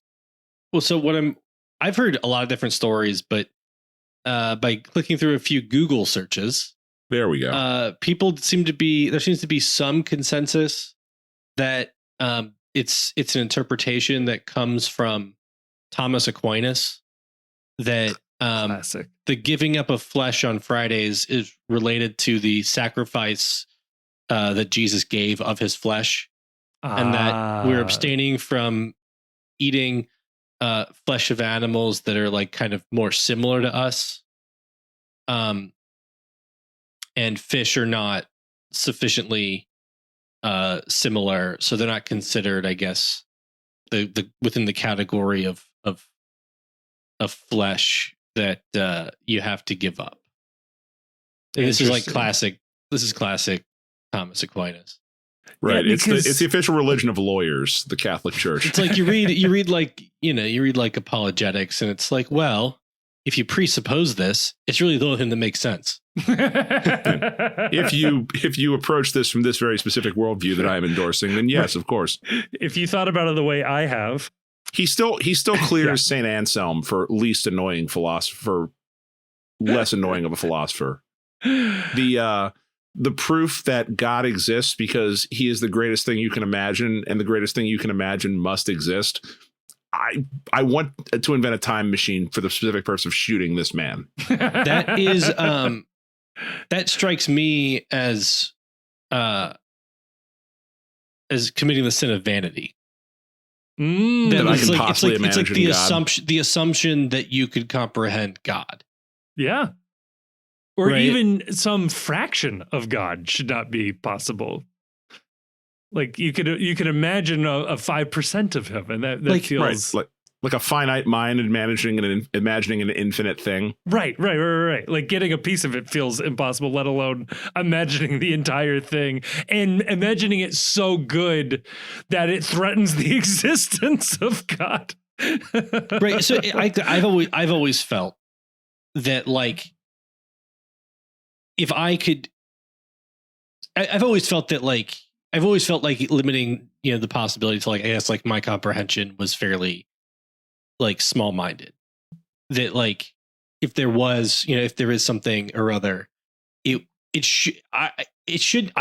well, so I've heard a lot of different stories, but by clicking through a few Google searches, there we go. There seems to be some consensus that it's an interpretation that comes from Thomas Aquinas, that Classic. The giving up of flesh on Fridays is related to the sacrifice that Jesus gave of his flesh, and that we're abstaining from eating flesh of animals that are like kind of more similar to us. And fish are not sufficiently similar, so they're not considered, I guess, the within the category of flesh that you have to give up. And this is like classic. This is classic Thomas Aquinas. Right. Yeah, it's the official religion of lawyers, the Catholic Church. It's like you read like apologetics, and it's like, well, if you presuppose this, it's really the only thing that makes sense. If you approach this from this very specific worldview that I am endorsing, then yes, of course. If you thought about it the way I have, he still clears Saint Anselm for least annoying philosopher, less annoying of a philosopher. The proof that God exists because he is the greatest thing you can imagine, and the greatest thing you can imagine must exist. I want to invent a time machine for the specific purpose of shooting this man. That is that strikes me as committing the sin of vanity. That I can possibly imagine. It's like the assumption that you could comprehend God. Yeah. Or even some fraction of God should not be possible. Like you could imagine a 5% of him, and that like, feels like a finite mind imagining an infinite thing. Right. Like getting a piece of it feels impossible, let alone imagining the entire thing, and imagining it so good that it threatens the existence of God. Right. So I've always felt that, like, if I could, I've always felt like limiting, the possibility to, like, I guess, like, my comprehension was fairly, like, small-minded. That, like, if there is something or other, I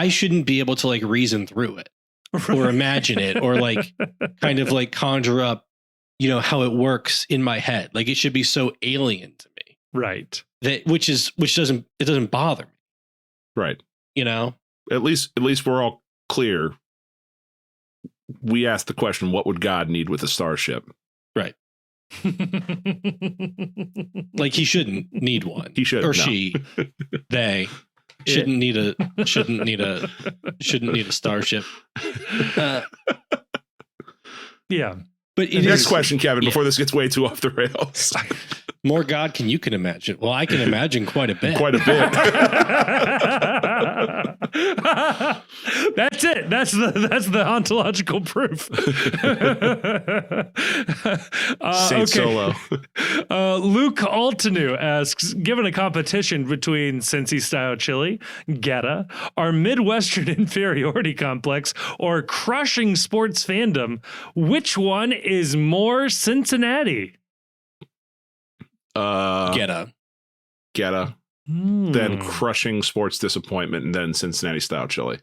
shouldn't be able to, like, reason through it or imagine it or, like, kind of, like, conjure up, how it works in my head. Like, it should be so alien to me. Right. That which doesn't bother me. Right. At least we're all clear. We asked the question, what would God need with a starship? Right. Like, he shouldn't need one. He should, or she, they shouldn't need a starship. Yeah. But next question, Kevin, before this gets way too off the rails. More God can you can imagine. Well, I can imagine quite a bit. That's it. That's the ontological proof. Saint Solo. Luke Altanu asks, given a competition between Cincy style chili, Geta, our Midwestern inferiority complex, or crushing sports fandom, which one is more Cincinnati? Geta. Then crushing sports disappointment, and then Cincinnati style chili.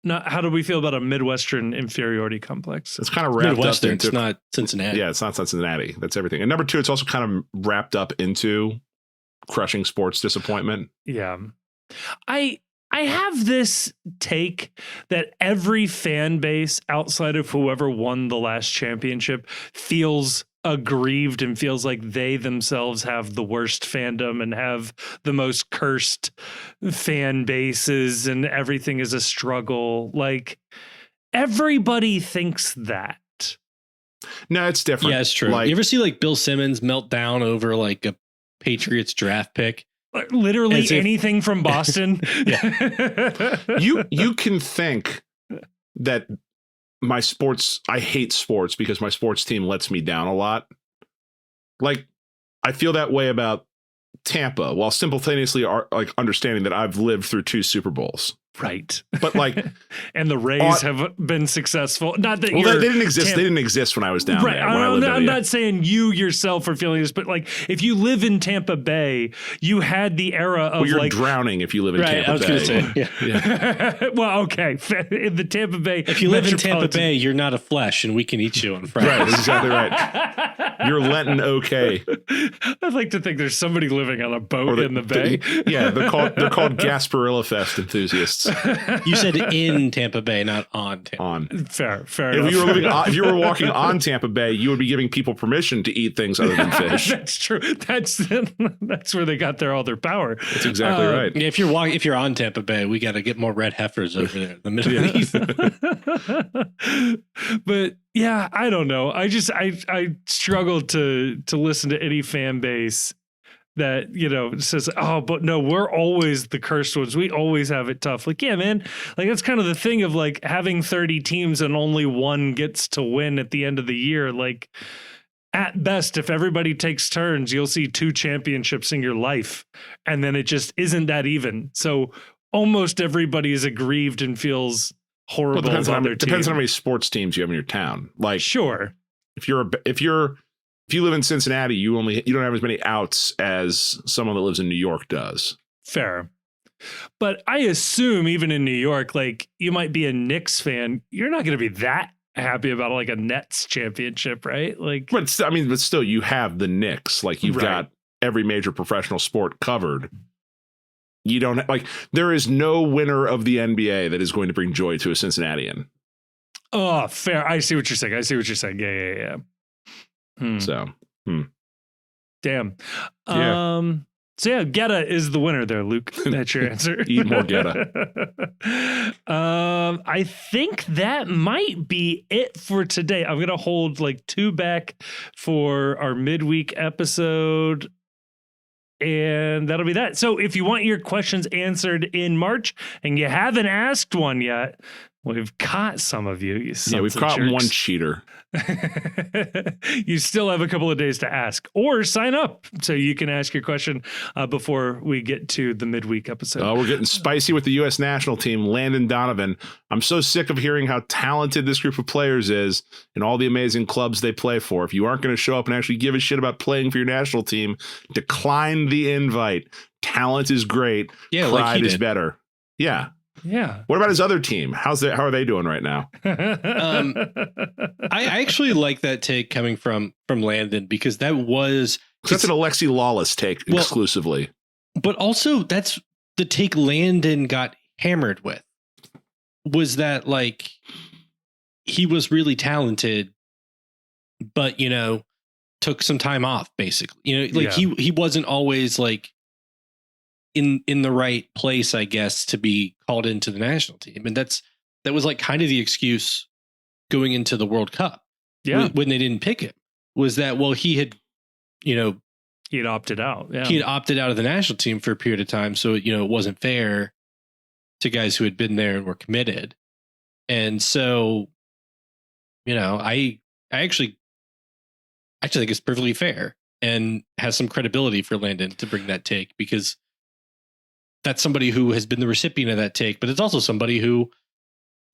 Now, how do we feel about a Midwestern inferiority complex? It's kind of wrapped up into, it's not Cincinnati. Yeah, it's not Cincinnati. That's everything. And number two, it's also kind of wrapped up into crushing sports disappointment. Yeah. I have this take that every fan base outside of whoever won the last championship feels aggrieved and feels like they themselves have the worst fandom and have the most cursed fan bases and everything is a struggle. Like, everybody thinks that. No, it's different. Yeah, it's true. Like, you ever see like Bill Simmons melt down over like a Patriots draft pick? Literally anything from Boston. You can think that I hate sports because my sports team lets me down a lot. Like, I feel that way about Tampa while simultaneously understanding that I've lived through 2 Super Bowls. Right. But like, and the Rays have been successful. Not that they didn't exist. They didn't exist when I was down there. I'm not saying you yourself are feeling this, but like, if you live in Tampa Bay, you had the era of you're drowning if you live in Tampa Bay. I was going to say, yeah. Well, okay. In the Tampa Bay, if you live in Tampa Bay, you're not a flesh, and we can eat you on Friday. Right, that's exactly right. You're Lenten okay. I'd like to think there's somebody living on a boat in the bay. They're called Gasparilla Fest enthusiasts. You said in Tampa Bay, not on Tampa. On. Fair enough. If you were walking on Tampa Bay, you would be giving people permission to eat things other than fish. That's true. That's where they got all their power. That's exactly right. Yeah, if you're on Tampa Bay, we got to get more red heifers over there in the Middle East. But yeah, I don't know. I struggle to listen to any fan base that, says, oh, but no, we're always the cursed ones. We always have it tough. Like, yeah, man, like that's kind of the thing of like having 30 teams and only one gets to win at the end of the year. Like, at best, if everybody takes turns, you'll see 2 championships in your life. And then it just isn't that even. So almost everybody is aggrieved and feels horrible. Well, depends on how many sports teams you have in your town. Like, sure. If you live in Cincinnati, you don't have as many outs as someone that lives in New York does. Fair. But I assume even in New York, like, you might be a Knicks fan. You're not going to be that happy about like a Nets championship, right? Like, but still, you have the Knicks. Like, you've got every major professional sport covered. You don't there is no winner of the NBA that is going to bring joy to a Cincinnatian. Oh, fair. I see what you're saying. Yeah. So, damn. Yeah. So yeah, Geta is the winner there, Luke. That's your answer. Eat more Geta. I think that might be it for today. I'm gonna hold like 2 back for our midweek episode. And that'll be that. So if you want your questions answered in March and you haven't asked one yet, we've caught some of you. We've caught jerks. One cheater. You still have a couple of days to ask or sign up so you can ask your question before we get to the midweek episode. Oh, we're getting spicy with the U.S. national team, Landon Donovan. I'm so sick of hearing how talented this group of players is and all the amazing clubs they play for. If you aren't going to show up and actually give a shit about playing for your national team, decline the invite. Talent is great. Yeah, pride is better. Yeah. Yeah. What about his other team? How are they doing right now? I actually like that take coming from Landon because that's an Alexi Lawless take exclusively. But also that's the take Landon got hammered with. Was that like he was really talented, but took some time off basically. He wasn't always like in the right place, I guess, to be called into the national team. And that was like kind of the excuse going into the World Cup. Yeah. When they didn't pick him was that, well, he had opted out. Yeah. He had opted out of the national team for a period of time. So, it wasn't fair to guys who had been there and were committed. And so, I actually think it's perfectly fair and has some credibility for Landon to bring that take because that's somebody who has been the recipient of that take, but it's also somebody who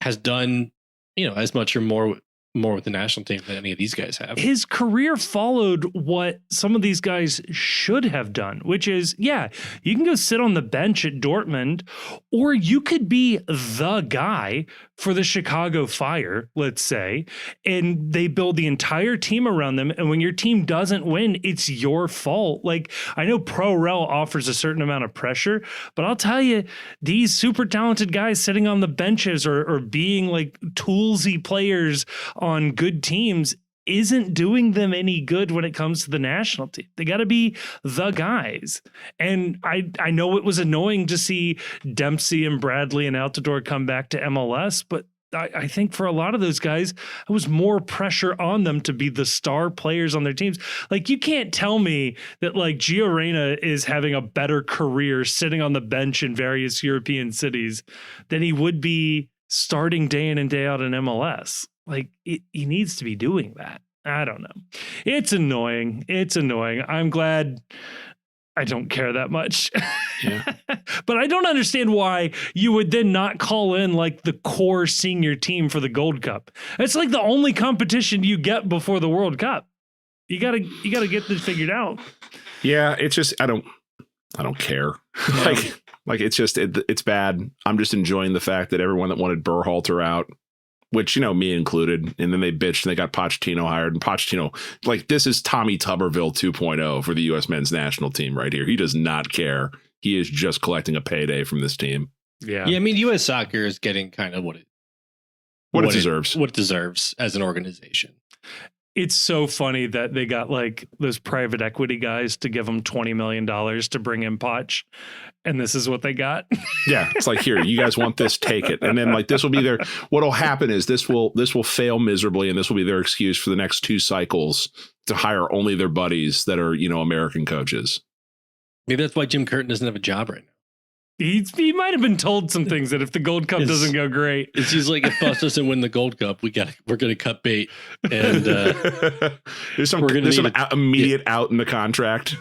has done, as much or more with the national team than any of these guys have. His career followed what some of these guys should have done, which is, you can go sit on the bench at Dortmund, or you could be the guy for the Chicago Fire, let's say, and they build the entire team around them. And when your team doesn't win, it's your fault. Like, I know Pro Rel offers a certain amount of pressure, but I'll tell you, these super talented guys sitting on the benches or being like toolsy players on good teams isn't doing them any good when it comes to the national team. They got to be the guys. And I know it was annoying to see Dempsey and Bradley and Altidore come back to MLS, but I think for a lot of those guys, it was more pressure on them to be the star players on their teams. Like, you can't tell me that like Gio Reyna is having a better career sitting on the bench in various European cities than he would be starting day in and day out in MLS. Like, he needs to be doing that. I don't know. It's annoying. I'm glad I don't care that much. Yeah. But I don't understand why you would then not call in like the core senior team for the Gold Cup. It's like the only competition you get before the World Cup. You gotta get this figured out. Yeah, it's just I don't care. Yeah. Like it's just it's bad. I'm just enjoying the fact that everyone that wanted Berhalter out, which, you know, me included, and then they bitched and they got Pochettino hired, and Pochettino, like, this is Tommy Tuberville 2.0 for the U.S. men's national team right here. He does not care. He is just collecting a payday from this team. Yeah. I mean, U.S. soccer is getting kind of what it deserves as an organization. It's so funny that they got like those private equity guys to give them $20 million to bring in Poch. And this is what they got. Yeah. It's like, here, you guys want this, take it. And then like, this will be their, what'll happen is this will fail miserably. And this will be their excuse for the next 2 cycles to hire only their buddies that are, you know, American coaches. Maybe that's why Jim Curtin doesn't have a job right now. He might have been told some things that if the Gold Cup doesn't go great, it's just like, if Bus doesn't win the Gold Cup, we're going to cut bait, and there's some immediate out in the contract.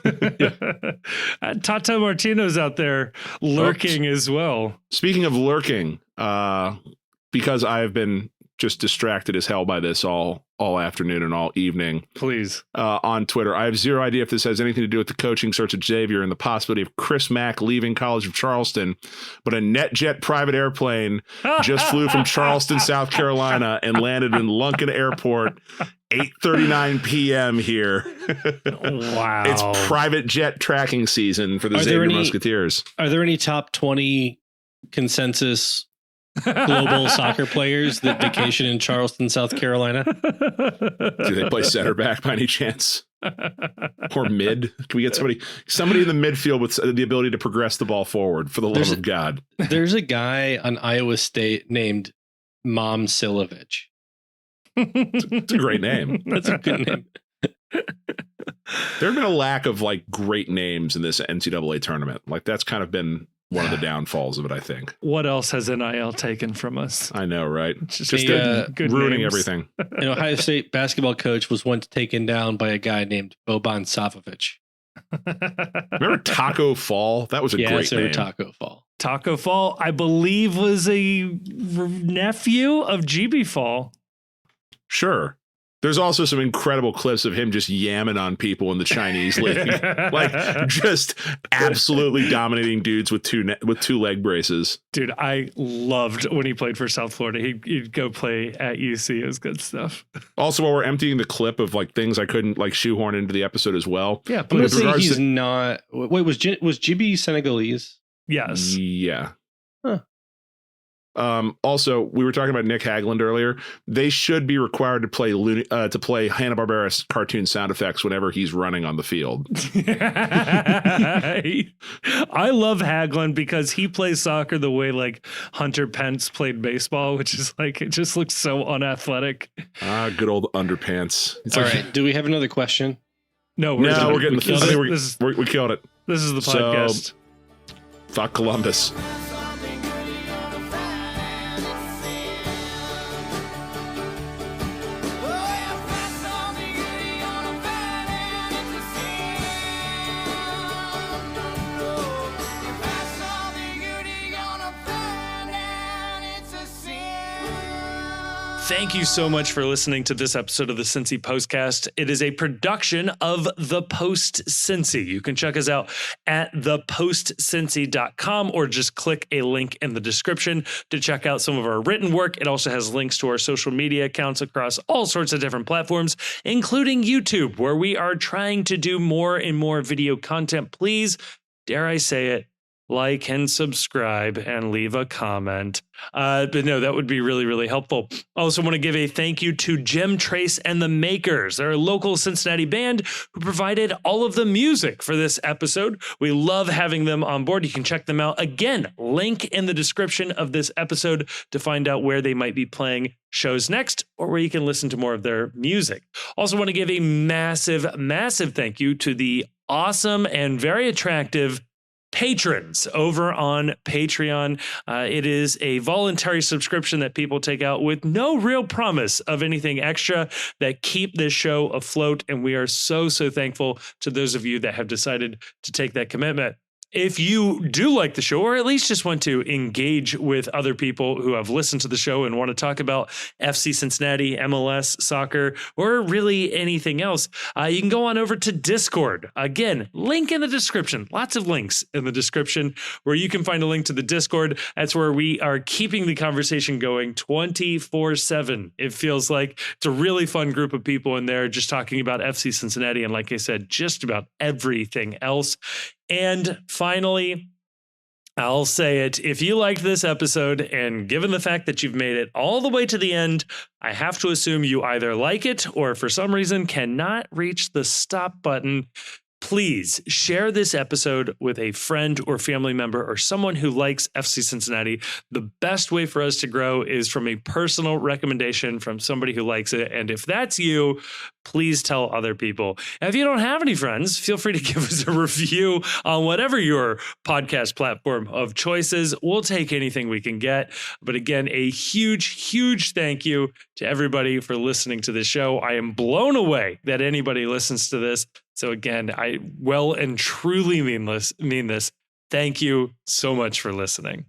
Tata Martino's out there lurking as well. Speaking of lurking, because I've been just distracted as hell by this all afternoon and all evening. Please. On Twitter. I have zero idea if this has anything to do with the coaching search at Xavier and the possibility of Chris Mack leaving College of Charleston, but a NetJet private airplane just flew from Charleston, South Carolina, and landed in Lunken Airport, 8:39 p.m. here. Wow. It's private jet tracking season for the Xavier Musketeers. Are there any top 20 consensus global soccer players that vacation in Charleston, South Carolina? Do they play center back by any chance? Or mid? Can we get somebody in the midfield with the ability to progress the ball forward, for the love of God? There's a guy on Iowa State named Mom Silovich. It's a great name. That's a good name. There have been a lack of like great names in this NCAA tournament. Like, that's kind of been one of the downfalls of it, I think. What else has NIL taken from us? I know, right? Just good ruining names. Everything. An Ohio State basketball coach was once taken down by a guy named Boban Savovich. Remember Taco Fall? That was a great name. Taco Fall. Taco Fall, I believe, was a nephew of GB Fall. Sure. There's also some incredible clips of him just yamming on people in the Chinese league, like just absolutely dominating dudes with two leg braces. Dude, I loved when he played for South Florida. He'd go play at UC. It was good stuff. Also, while we're emptying the clip of like things I couldn't like shoorhorn into the episode as well. Yeah, but I'm saying he's not. Wait, was Gibi Senegalese? Yes. Yeah. Huh. Also, we were talking about Nick Hagland earlier. They should be required to play Hanna-Barbera cartoon sound effects whenever he's running on the field. I love Hagland because he plays soccer the way like Hunter Pence played baseball, which is like, it just looks so unathletic. Good old underpants. All right. Do we have another question? No, we're getting we killed it. This is the podcast. So, fuck Columbus. Thank you so much for listening to this episode of the Cincy Postcast. It is a production of The Post Cincy. You can check us out at thepostcincy.com or just click a link in the description to check out some of our written work. It also has links to our social media accounts across all sorts of different platforms, including YouTube, where we are trying to do more and more video content. Please, dare I say it, like and subscribe and leave a comment. But no, that would be really, really helpful. I also want to give a thank you to Jim Trace and the Makers. They're a local Cincinnati band who provided all of the music for this episode. We love having them on board. You can check them out. Again, link in the description of this episode to find out where they might be playing shows next or where you can listen to more of their music. Also want to give a massive, massive thank you to the awesome and very attractive patrons over on Patreon. It is a voluntary subscription that people take out with no real promise of anything extra that keep this show afloat. And we are so, so thankful to those of you that have decided to take that commitment. If you do like the show, or at least just want to engage with other people who have listened to the show and want to talk about FC Cincinnati, MLS, soccer, or really anything else, you can go on over to Discord. Again, link in the description. Lots of links in the description where you can find a link to the Discord. That's where we are keeping the conversation going 24/7. It feels like it's a really fun group of people in there just talking about FC Cincinnati. And like I said, just about everything else. And finally, I'll say it. If you liked this episode, and given the fact that you've made it all the way to the end, I have to assume you either like it or for some reason cannot reach the stop button. Please share this episode with a friend or family member or someone who likes FC Cincinnati. The best way for us to grow is from a personal recommendation from somebody who likes it. And if that's you, please tell other people. And if you don't have any friends, feel free to give us a review on whatever your podcast platform of choice is. We'll take anything we can get. But again, a huge, huge thank you to everybody for listening to this show. I am blown away that anybody listens to this. So again, I well and truly mean this. Thank you so much for listening.